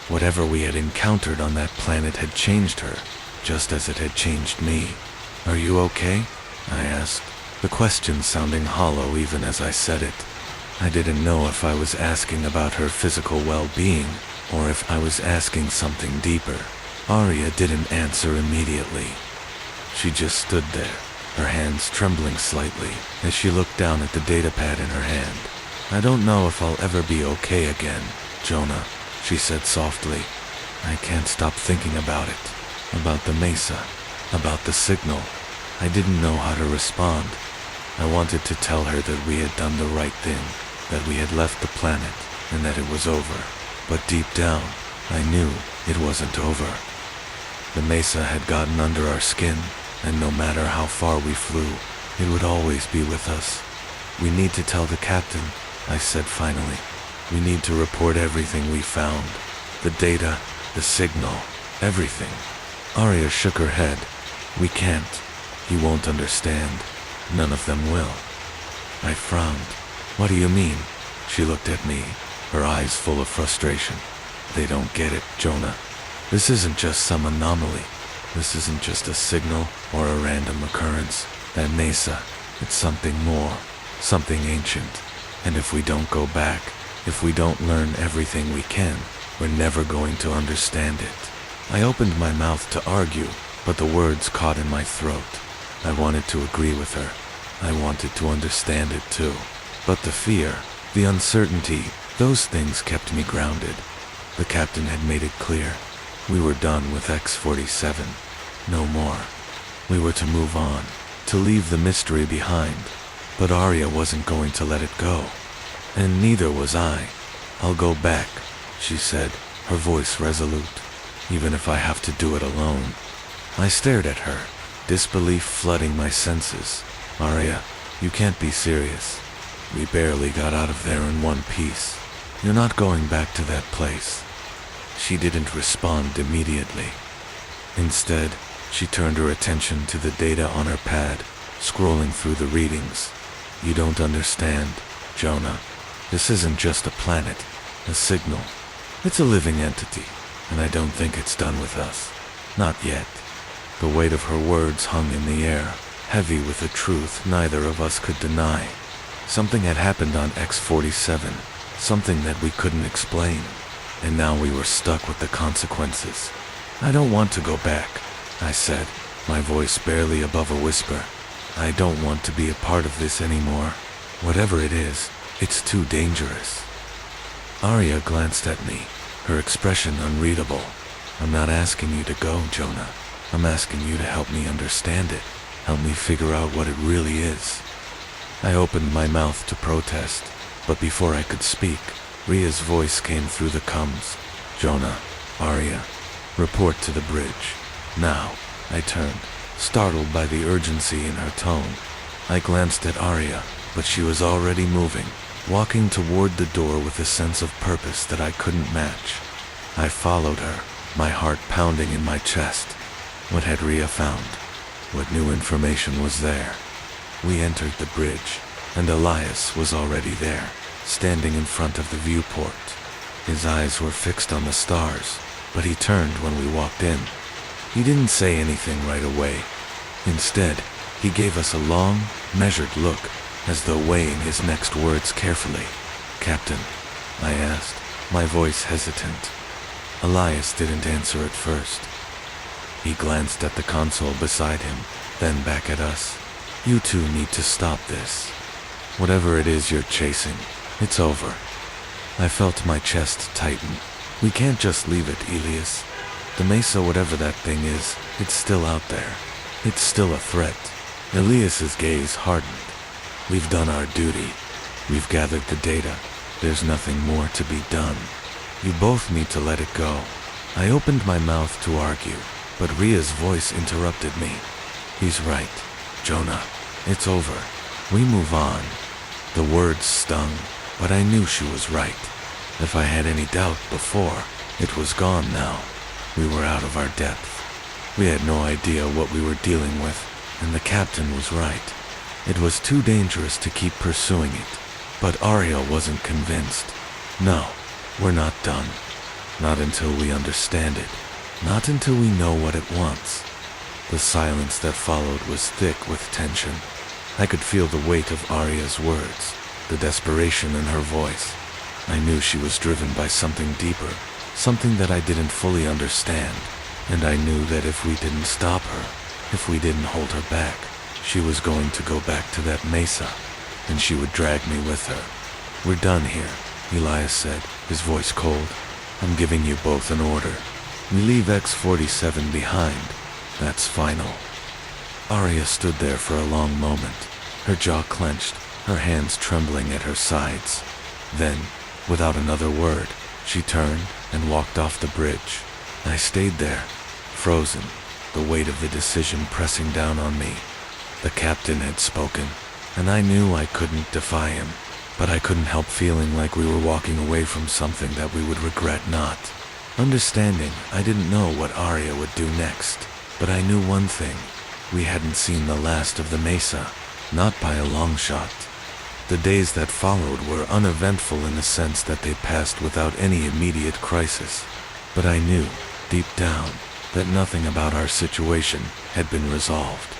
Whatever we had encountered on that planet had changed her, just as it had changed me. "Are you okay?" I asked, the question sounding hollow even as I said it. I didn't know if I was asking about her physical well-being, or if I was asking something deeper. Arya didn't answer immediately. She just stood there, her hands trembling slightly as she looked down at the datapad in her hand. "I don't know if I'll ever be okay again, Jonah," she said softly. "I can't stop thinking about it, about the mesa, about the signal." I didn't know how to respond. I wanted to tell her that we had done the right thing, that we had left the planet, and that it was over. But deep down, I knew it wasn't over. The mesa had gotten under our skin, and no matter how far we flew, it would always be with us. "We need to tell the captain," I said finally. "We need to report everything we found. The data, the signal, everything." Arya shook her head. "We can't. He won't understand. None of them will." I frowned. "What do you mean?" She looked at me, her eyes full of frustration. "They don't get it, Jonah. This isn't just some anomaly. This isn't just a signal or a random occurrence. That mesa, it's something more, something ancient. And if we don't go back, if we don't learn everything we can, we're never going to understand it." I opened my mouth to argue, but the words caught in my throat. I wanted to agree with her. I wanted to understand it too. But the fear, the uncertainty, those things kept me grounded. The captain had made it clear. We were done with X-47. No more. We were to move on, to leave the mystery behind. But Arya wasn't going to let it go. And neither was I. "I'll go back," she said, her voice resolute, "even if I have to do it alone." I stared at her, disbelief flooding my senses. "Arya, you can't be serious. We barely got out of there in one piece. You're not going back to that place." She didn't respond immediately. Instead, she turned her attention to the data on her pad, scrolling through the readings. "You don't understand, Jonah. This isn't just a planet, a signal. It's a living entity, and I don't think it's done with us. Not yet." The weight of her words hung in the air, heavy with a truth neither of us could deny. Something had happened on X-47, something that we couldn't explain, and now we were stuck with the consequences. "I don't want to go back," I said, my voice barely above a whisper. "I don't want to be a part of this anymore. Whatever it is, it's too dangerous." Arya glanced at me, her expression unreadable. "I'm not asking you to go, Jonah. I'm asking you to help me understand it. Help me figure out what it really is." I opened my mouth to protest, but before I could speak, Rhea's voice came through the comms. "Jonah, Arya, report to the bridge. Now." I turned, startled by the urgency in her tone. I glanced at Arya, but she was already moving, walking toward the door with a sense of purpose that I couldn't match. I followed her, my heart pounding in my chest. What had Rhea found? What new information was there? We entered the bridge, and Elias was already there, standing in front of the viewport. His eyes were fixed on the stars, but he turned when we walked in. He didn't say anything right away. Instead, he gave us a long, measured look, as though weighing his next words carefully. "Captain," I asked, my voice hesitant. Elias didn't answer at first. He glanced at the console beside him, then back at us. "You two need to stop this. Whatever it is you're chasing, it's over." I felt my chest tighten. "We can't just leave it, Elias. The mesa, whatever that thing is, it's still out there. It's still a threat." Elias's gaze hardened. "We've done our duty. We've gathered the data. There's nothing more to be done. You both need to let it go." I opened my mouth to argue, but Rhea's voice interrupted me. "He's right, Jonah. It's over. We move on." The words stung, but I knew she was right. If I had any doubt before, it was gone now. We were out of our depth. We had no idea what we were dealing with, and the captain was right. It was too dangerous to keep pursuing it. But Arya wasn't convinced. "No, we're not done. Not until we understand it. Not until we know what it wants." The silence that followed was thick with tension. I could feel the weight of Arya's words, the desperation in her voice. I knew she was driven by something deeper, something that I didn't fully understand, and I knew that if we didn't stop her, if we didn't hold her back, She was going to go back to that mesa, and she would drag me with her. "We're done here," Elias said, his voice cold. "I'm giving you both an order. We leave X-47 behind. That's final." Arya stood there for a long moment, her jaw clenched, her hands trembling at her sides. Then, without another word, she turned and walked off the bridge. I stayed there, frozen, the weight of the decision pressing down on me. The captain had spoken, and I knew I couldn't defy him, but I couldn't help feeling like we were walking away from something that we would regret not. Understanding, I didn't know what Arya would do next, but I knew one thing. We hadn't seen the last of the mesa, not by a long shot. The days that followed were uneventful in the sense that they passed without any immediate crisis, but I knew, deep down, that nothing about our situation had been resolved.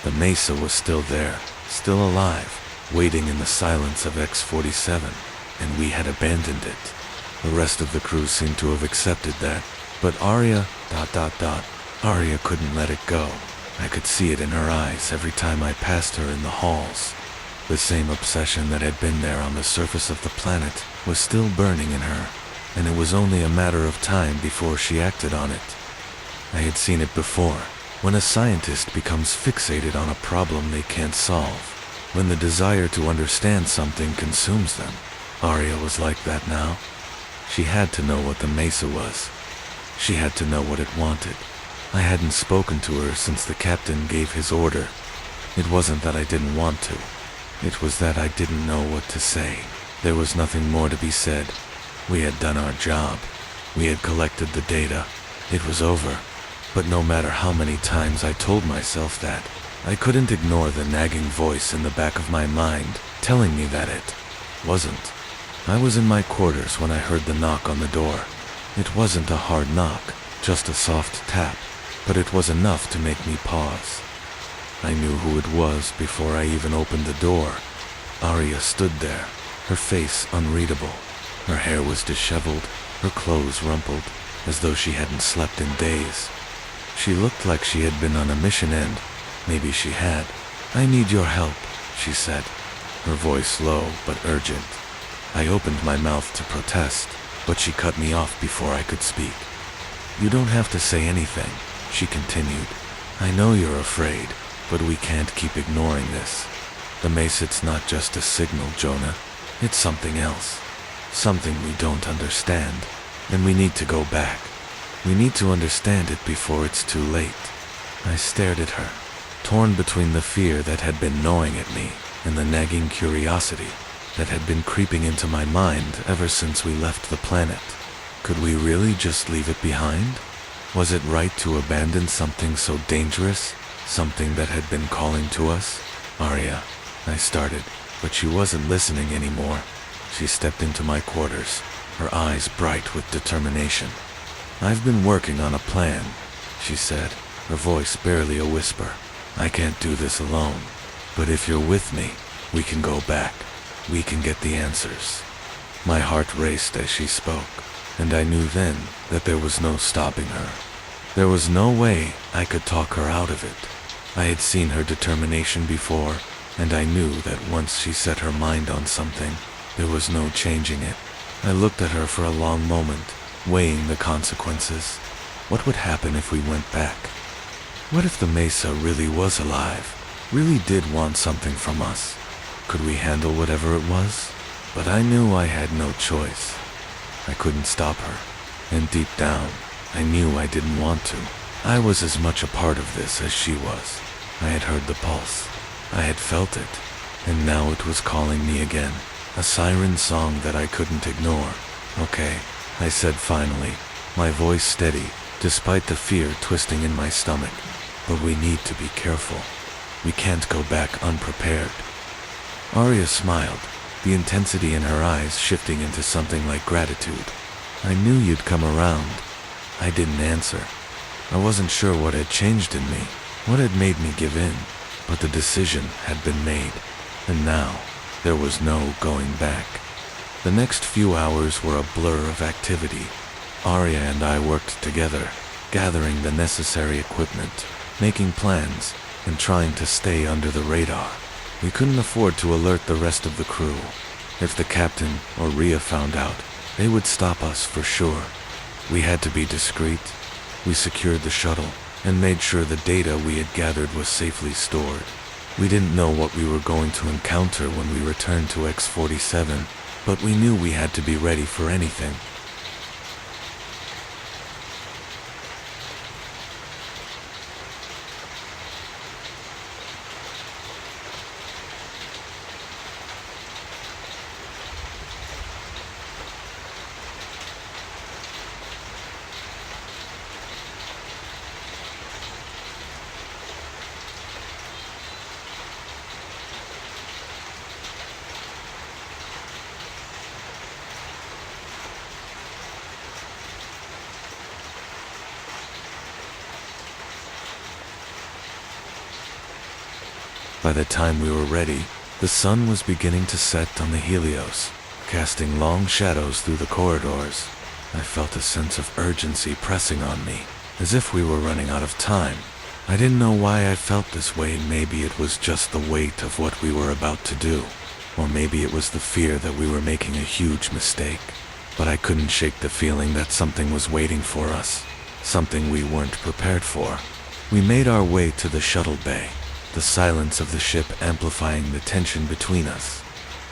The mesa was still there, still alive, waiting in the silence of X-47, and we had abandoned it. The rest of the crew seemed to have accepted that, but Arya, Arya couldn't let it go. I could see it in her eyes every time I passed her in the halls. The same obsession that had been there on the surface of the planet was still burning in her, and it was only a matter of time before she acted on it. I had seen it before, when a scientist becomes fixated on a problem they can't solve, when the desire to understand something consumes them. Arya was like that now. She had to know what the mesa was. She had to know what it wanted. I hadn't spoken to her since the captain gave his order. It wasn't that I didn't want to. It was that I didn't know what to say. There was nothing more to be said. We had done our job. We had collected the data. It was over. But no matter how many times I told myself that, I couldn't ignore the nagging voice in the back of my mind telling me that it wasn't. I was in my quarters when I heard the knock on the door. It wasn't a hard knock, just a soft tap, but it was enough to make me pause. I knew who it was before I even opened the door. Arya stood there, her face unreadable. Her hair was disheveled, her clothes rumpled, as though she hadn't slept in days. She looked like she had been on a mission and maybe she had. "I need your help," she said, her voice low but urgent. I opened my mouth to protest, but she cut me off before I could speak. "You don't have to say anything," she continued. "I know you're afraid, but we can't keep ignoring this. The mesa's not just a signal, Jonah. It's something else. Something we don't understand, and we need to go back. We need to understand it before it's too late." I stared at her, torn between the fear that had been gnawing at me and the nagging curiosity that had been creeping into my mind ever since we left the planet. Could we really just leave it behind? Was it right to abandon something so dangerous, something that had been calling to us? "Arya," I started, but she wasn't listening anymore. She stepped into my quarters, her eyes bright with determination. "I've been working on a plan," she said, her voice barely a whisper. "I can't do this alone, but if you're with me, we can go back. We can get the answers." My heart raced as she spoke, and I knew then that there was no stopping her. There was no way I could talk her out of it. I had seen her determination before, and I knew that once she set her mind on something, there was no changing it. I looked at her for a long moment, weighing the consequences. What would happen if we went back? What if the mesa really was alive, really did want something from us? Could we handle whatever it was? But I knew I had no choice. I couldn't stop her, and deep down, I knew I didn't want to. I was as much a part of this as she was. I had heard the pulse. I had felt it, and now it was calling me again, a siren song that I couldn't ignore. "Okay," I said finally, my voice steady, despite the fear twisting in my stomach. "But we need to be careful. We can't go back unprepared." Arya smiled, the intensity in her eyes shifting into something like gratitude. "I knew you'd come around." I didn't answer. I wasn't sure what had changed in me, what had made me give in, but the decision had been made, and now there was no going back. The next few hours were a blur of activity. Arya and I worked together, gathering the necessary equipment, making plans, and trying to stay under the radar. We couldn't afford to alert the rest of the crew. If the captain or Rhea found out, they would stop us for sure. We had to be discreet. We secured the shuttle and made sure the data we had gathered was safely stored. We didn't know what we were going to encounter when we returned to X-47, but we knew we had to be ready for anything. By the time we were ready, the sun was beginning to set on the Helios, casting long shadows through the corridors. I felt a sense of urgency pressing on me, as if we were running out of time. I didn't know why I felt this way. Maybe it was just the weight of what we were about to do, or maybe it was the fear that we were making a huge mistake. But I couldn't shake the feeling that something was waiting for us, something we weren't prepared for. We made our way to the shuttle bay, the silence of the ship amplifying the tension between us.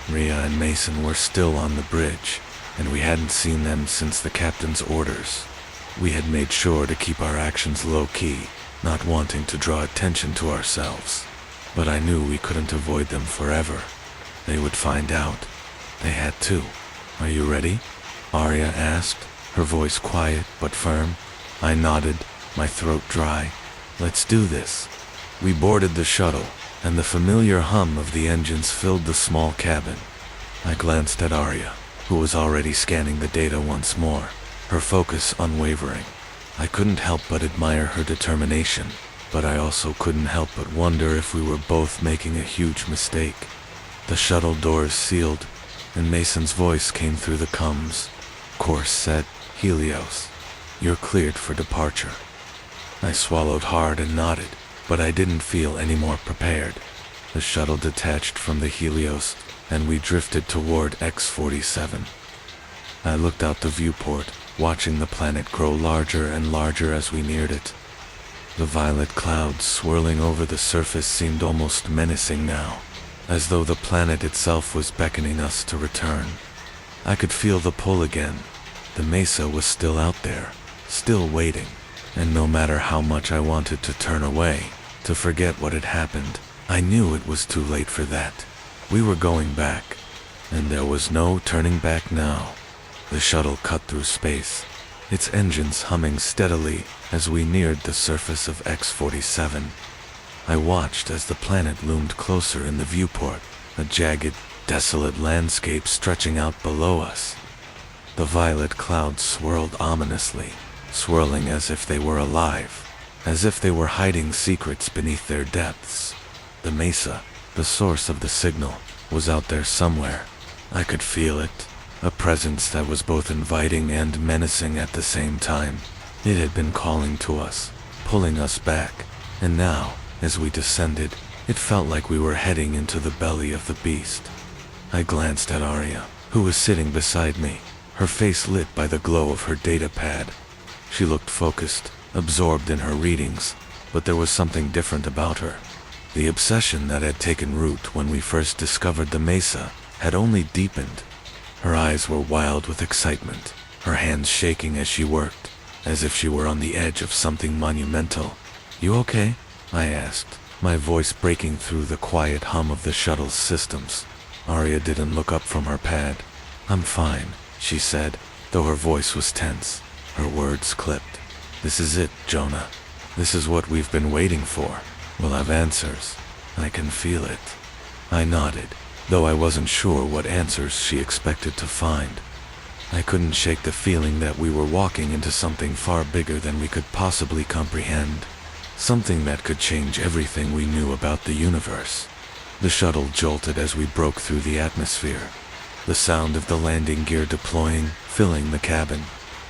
Rhea and Mason were still on the bridge, and we hadn't seen them since the captain's orders. We had made sure to keep our actions low-key, not wanting to draw attention to ourselves. But I knew we couldn't avoid them forever. They would find out. They had to. "Are you ready?" Arya asked, her voice quiet but firm. I nodded, my throat dry. "Let's do this." We boarded the shuttle, and the familiar hum of the engines filled the small cabin. I glanced at Arya, who was already scanning the data once more, her focus unwavering. I couldn't help but admire her determination, but I also couldn't help but wonder if we were both making a huge mistake. The shuttle doors sealed, and Mason's voice came through the comms. "Course set, Helios. You're cleared for departure." I swallowed hard and nodded, but I didn't feel any more prepared. The shuttle detached from the Helios, and we drifted toward X-47. I looked out the viewport, watching the planet grow larger and larger as we neared it. The violet clouds swirling over the surface seemed almost menacing now, as though the planet itself was beckoning us to return. I could feel the pull again. The mesa was still out there, still waiting. And no matter how much I wanted to turn away, to forget what had happened, I knew it was too late for that. We were going back, and there was no turning back now. The shuttle cut through space, its engines humming steadily as we neared the surface of X-47. I watched as the planet loomed closer in the viewport, a jagged, desolate landscape stretching out below us. The violet clouds swirled ominously, swirling as if they were alive, as if they were hiding secrets beneath their depths. The mesa, the source of the signal, was out there somewhere. I could feel it, a presence that was both inviting and menacing at the same time. It had been calling to us, pulling us back, and now, as we descended, it felt like we were heading into the belly of the beast. I glanced at Arya, who was sitting beside me, her face lit by the glow of her data pad. She looked focused, absorbed in her readings, but there was something different about her. The obsession that had taken root when we first discovered the mesa had only deepened. Her eyes were wild with excitement, her hands shaking as she worked, as if she were on the edge of something monumental. "You okay?" I asked, my voice breaking through the quiet hum of the shuttle's systems. Arya didn't look up from her pad. "I'm fine," she said, though her voice was tense. Her words clipped. "This is it, Jonah. This is what we've been waiting for. We'll have answers. I can feel it." I nodded, though I wasn't sure what answers she expected to find. I couldn't shake the feeling that we were walking into something far bigger than we could possibly comprehend. Something that could change everything we knew about the universe. The shuttle jolted as we broke through the atmosphere, the sound of the landing gear deploying, filling the cabin.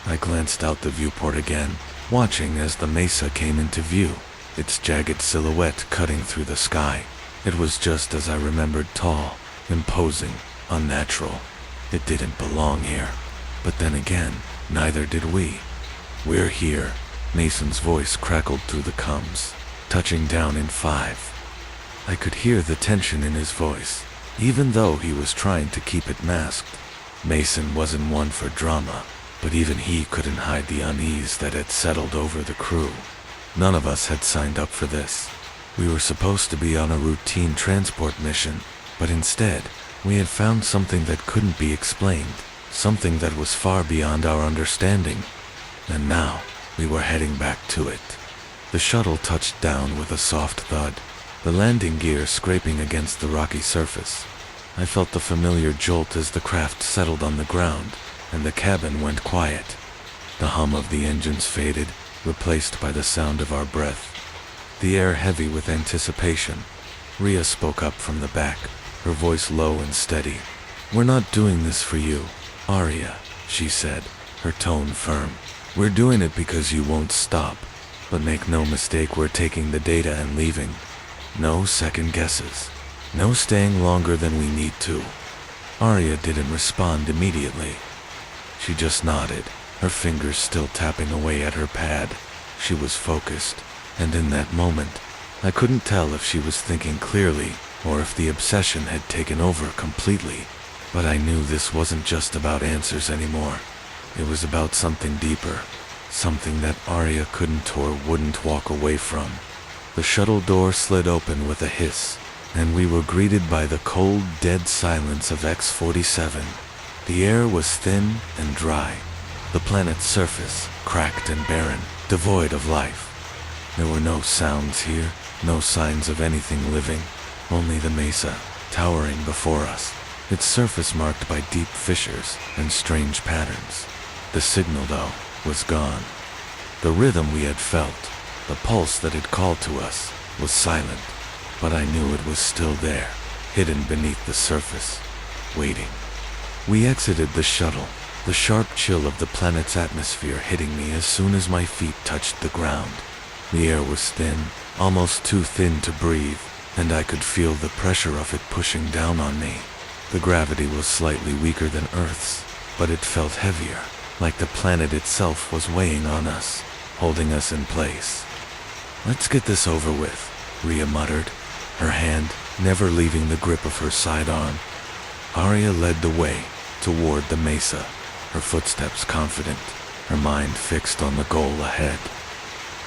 I glanced out the viewport again, watching as the mesa came into view. its jagged silhouette cutting through the sky. It was just as I remembered, tall, imposing, unnatural. It didn't belong here. But then again, neither did we. "We're here," Mason's voice crackled through the coms, touching down in 5. I could hear the tension in his voice, even though he was trying to keep it masked. Mason wasn't one for drama, but even he couldn't hide the unease that had settled over the crew. None of us had signed up for this. We were supposed to be on a routine transport mission, but instead, we had found something that couldn't be explained, something that was far beyond our understanding. And now, we were heading back to it. The shuttle touched down with a soft thud, the landing gear scraping against the rocky surface. I felt the familiar jolt as the craft settled on the ground, and the cabin went quiet. The hum of the engines faded, replaced by the sound of our breath. The air heavy with anticipation. Rhea spoke up from the back, her voice low and steady. "We're not doing this for you, Arya," she said, her tone firm. "We're doing it because you won't stop. But make no mistake, we're taking the data and leaving. No second guesses. No staying longer than we need to." Arya didn't respond immediately. She just nodded, her fingers still tapping away at her pad. She was focused, and in that moment, I couldn't tell if she was thinking clearly or if the obsession had taken over completely. But I knew this wasn't just about answers anymore. It was about something deeper, something that Arya couldn't or wouldn't walk away from. The shuttle door slid open with a hiss, and we were greeted by the cold, dead silence of X-47. The air was thin and dry, the planet's surface cracked and barren, devoid of life. There were no sounds here, no signs of anything living, only the mesa, towering before us, its surface marked by deep fissures and strange patterns. The signal, though, was gone. The rhythm we had felt, the pulse that had called to us, was silent, but I knew it was still there, hidden beneath the surface, waiting. We exited the shuttle, the sharp chill of the planet's atmosphere hitting me as soon as my feet touched the ground. The air was thin, almost too thin to breathe, and I could feel the pressure of it pushing down on me. The gravity was slightly weaker than Earth's, but it felt heavier, like the planet itself was weighing on us, holding us in place. "Let's get this over with," Rhea muttered, her hand never leaving the grip of her sidearm. Arya led the way toward the mesa, her footsteps confident, her mind fixed on the goal ahead.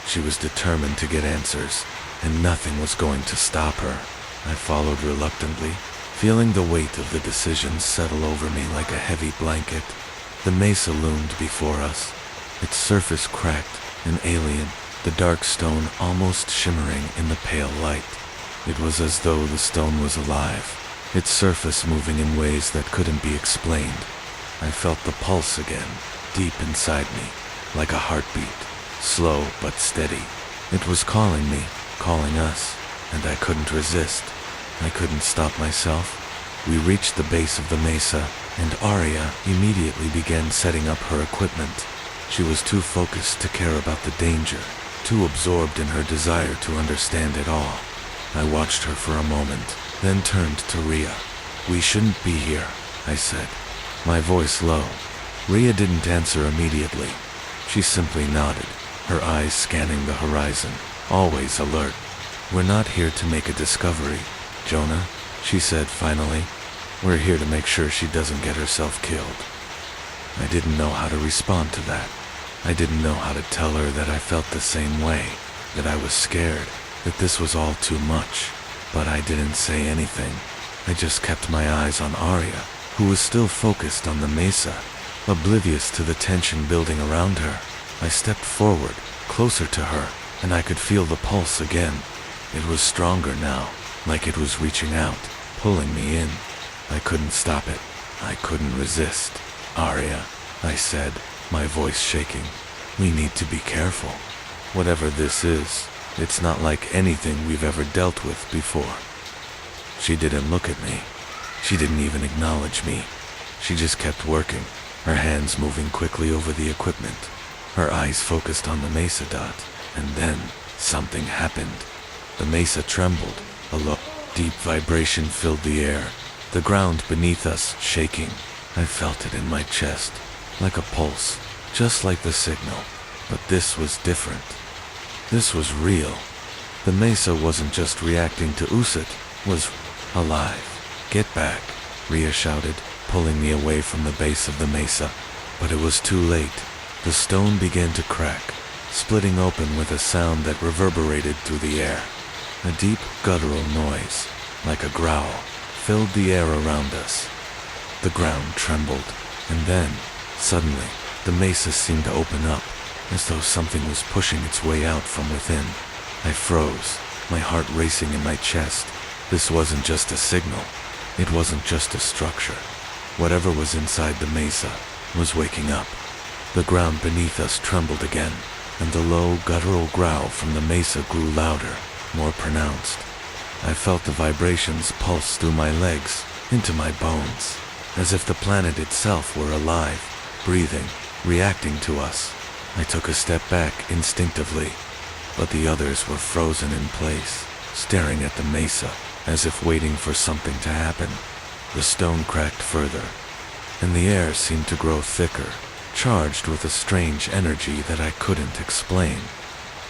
She was determined to get answers, and nothing was going to stop her. I followed reluctantly, feeling the weight of the decision settle over me like a heavy blanket. The mesa loomed before us, its surface cracked and alien, the dark stone almost shimmering in the pale light. It was as though the stone was alive, its surface moving in ways that couldn't be explained. I felt the pulse again, deep inside me, like a heartbeat, slow but steady. It was calling me, calling us, and I couldn't resist. I couldn't stop myself. We reached the base of the mesa, and Arya immediately began setting up her equipment. She was too focused to care about the danger, too absorbed in her desire to understand it all. I watched her for a moment, then turned to Rhea. "We shouldn't be here," I said, my voice low. Rhea didn't answer immediately. She simply nodded, her eyes scanning the horizon, always alert. "We're not here to make a discovery, Jonah," she said finally. "We're here to make sure she doesn't get herself killed." I didn't know how to respond to that. I didn't know how to tell her that I felt the same way, that I was scared, that this was all too much. But I didn't say anything. I just kept my eyes on Arya, who was still focused on the mesa, oblivious to the tension building around her. I stepped forward, closer to her, and I could feel the pulse again. It was stronger now, like it was reaching out, pulling me in. I couldn't stop it. I couldn't resist. "Arya," I said, my voice shaking, "we need to be careful. Whatever this is, it's not like anything we've ever dealt with before." She didn't look at me. She didn't even acknowledge me. She just kept working, her hands moving quickly over the equipment, her eyes focused on the mesa dot. And then, something happened. The mesa trembled. A low, deep vibration filled the air, the ground beneath us shaking. I felt it in my chest, like a pulse, just like the signal. But this was different. This was real. The mesa wasn't just reacting to Usit, was alive. Get back, Rhea shouted, pulling me away from the base of the mesa. But it was too late. The stone began to crack, splitting open with a sound that reverberated through the air. A deep, guttural noise, like a growl, filled the air around us. The ground trembled, and then, suddenly, the mesa seemed to open up, as though something was pushing its way out from within. I froze, my heart racing in my chest. This wasn't just a signal. It wasn't just a structure. Whatever was inside the mesa was waking up. The ground beneath us trembled again, and the low, guttural growl from the mesa grew louder, more pronounced. I felt the vibrations pulse through my legs, into my bones, as if the planet itself were alive, breathing, reacting to us. I took a step back instinctively, but the others were frozen in place, staring at the mesa, as if waiting for something to happen. The stone cracked further, and the air seemed to grow thicker, charged with a strange energy that I couldn't explain.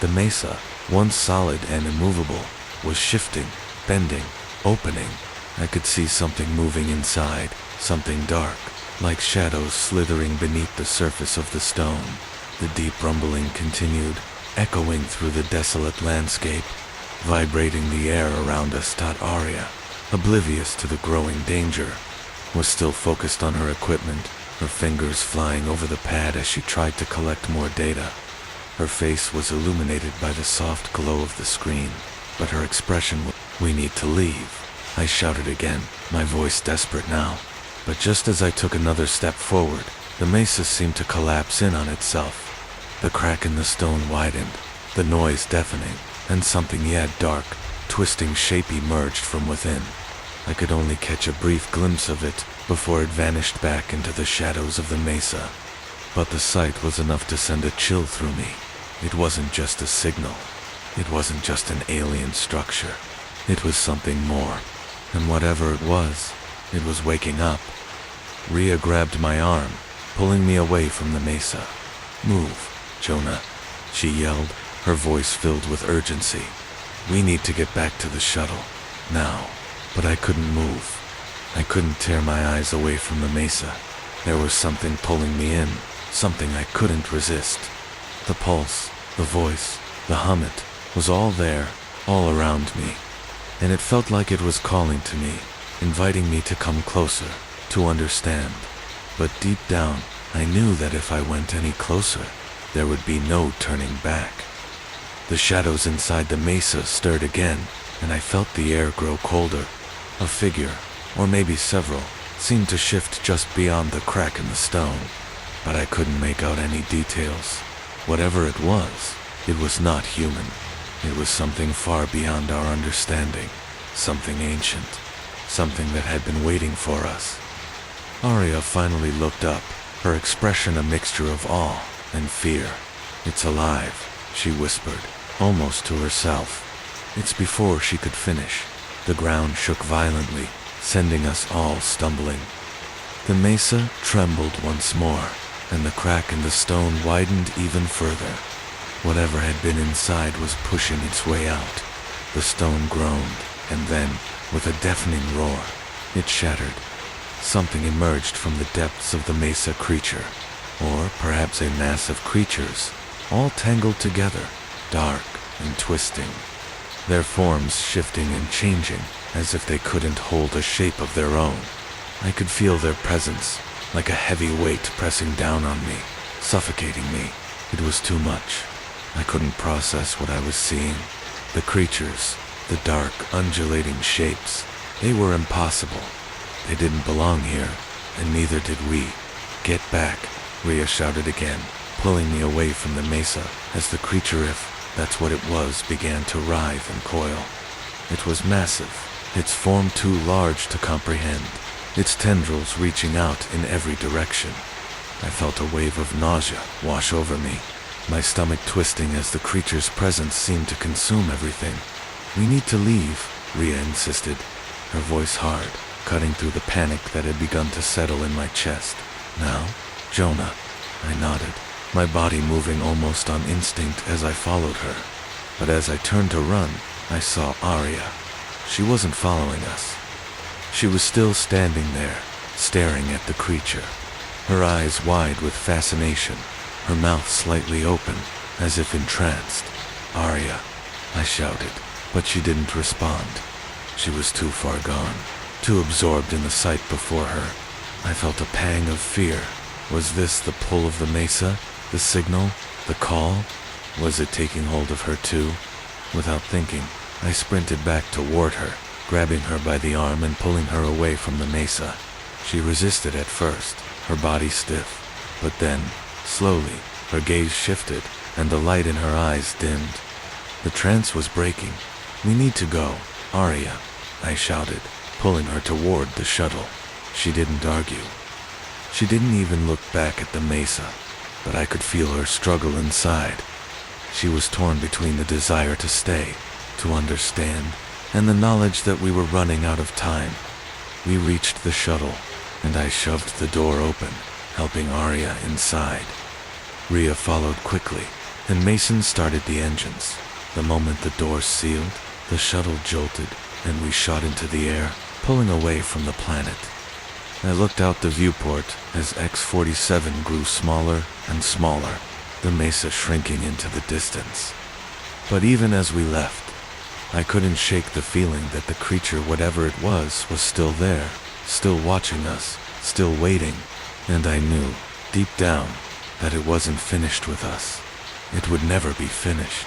The mesa, once solid and immovable, was shifting, bending, opening. I could see something moving inside, something dark, like shadows slithering beneath the surface of the stone. The deep rumbling continued, echoing through the desolate landscape, vibrating the air around us. Arya, oblivious to the growing danger, was still focused on her equipment, her fingers flying over the pad as she tried to collect more data. Her face was illuminated by the soft glow of the screen, but her expression was, "We need to leave," I shouted again, my voice desperate now. But just as I took another step forward, the mesa seemed to collapse in on itself. The crack in the stone widened, the noise deafening, and something yet dark, twisting shape emerged from within. I could only catch a brief glimpse of it before it vanished back into the shadows of the mesa. But the sight was enough to send a chill through me. It wasn't just a signal. It wasn't just an alien structure. It was something more. And whatever it was waking up. Rhea grabbed my arm, pulling me away from the mesa. "Move, Jonah," she yelled, her voice filled with urgency. "We need to get back to the shuttle, now." But I couldn't move. I couldn't tear my eyes away from the mesa. There was something pulling me in, something I couldn't resist. The pulse, the voice, the hum, it was all there, all around me. And it felt like it was calling to me, inviting me to come closer, to understand. But deep down, I knew that if I went any closer, there would be no turning back. The shadows inside the mesa stirred again, and I felt the air grow colder. A figure, or maybe several, seemed to shift just beyond the crack in the stone, but I couldn't make out any details. Whatever it was not human. It was something far beyond our understanding, something ancient, something that had been waiting for us. Arya finally looked up, her expression a mixture of awe and fear. "It's alive," she whispered, almost to herself. It's before she could finish. The ground shook violently, sending us all stumbling. The mesa trembled once more, and the crack in the stone widened even further. Whatever had been inside was pushing its way out. The stone groaned, and then, with a deafening roar, it shattered. Something emerged from the depths of the mesa creature, or perhaps a mass of creatures, all tangled together, dark and twisting. Their forms shifting and changing, as if they couldn't hold a shape of their own. I could feel their presence, like a heavy weight pressing down on me, suffocating me. It was too much. I couldn't process what I was seeing. The creatures, the dark, undulating shapes, they were impossible. They didn't belong here, and neither did we. "Get back," Rhea shouted again, pulling me away from the mesa, as the creature, if that's what it was, began to writhe and coil. It was massive, its form too large to comprehend, its tendrils reaching out in every direction. I felt a wave of nausea wash over me. my stomach twisting as the creature's presence seemed to consume everything. "We need to leave," Rhea insisted, her voice hard, cutting through the panic that had begun to settle in my chest. "Now, Jonah," I nodded, my body moving almost on instinct as I followed her. But as I turned to run, I saw Arya. She wasn't following us. She was still standing there, staring at the creature, her eyes wide with fascination, her mouth slightly open, as if entranced. "Arya," I shouted, but she didn't respond. She was too far gone, too absorbed in the sight before her. I felt a pang of fear. Was this the pull of the mesa? The signal? The call? Was it taking hold of her too? Without thinking, I sprinted back toward her, grabbing her by the arm and pulling her away from the mesa. She resisted at first, her body stiff, but then, slowly, her gaze shifted, and the light in her eyes dimmed. The trance was breaking. "We need to go, Arya," I shouted, pulling her toward the shuttle. She didn't argue. She didn't even look back at the mesa, but I could feel her struggle inside. She was torn between the desire to stay, to understand, and the knowledge that we were running out of time. We reached the shuttle, and I shoved the door open, helping Arya inside. Rhea followed quickly, and Mason started the engines. The moment the door sealed, the shuttle jolted, and we shot into the air, pulling away from the planet. I looked out the viewport as X-47 grew smaller and smaller, the mesa shrinking into the distance. But even as we left, I couldn't shake the feeling that the creature, whatever it was still there, still watching us, still waiting, and I knew, deep down, that it wasn't finished with us. It would never be finished.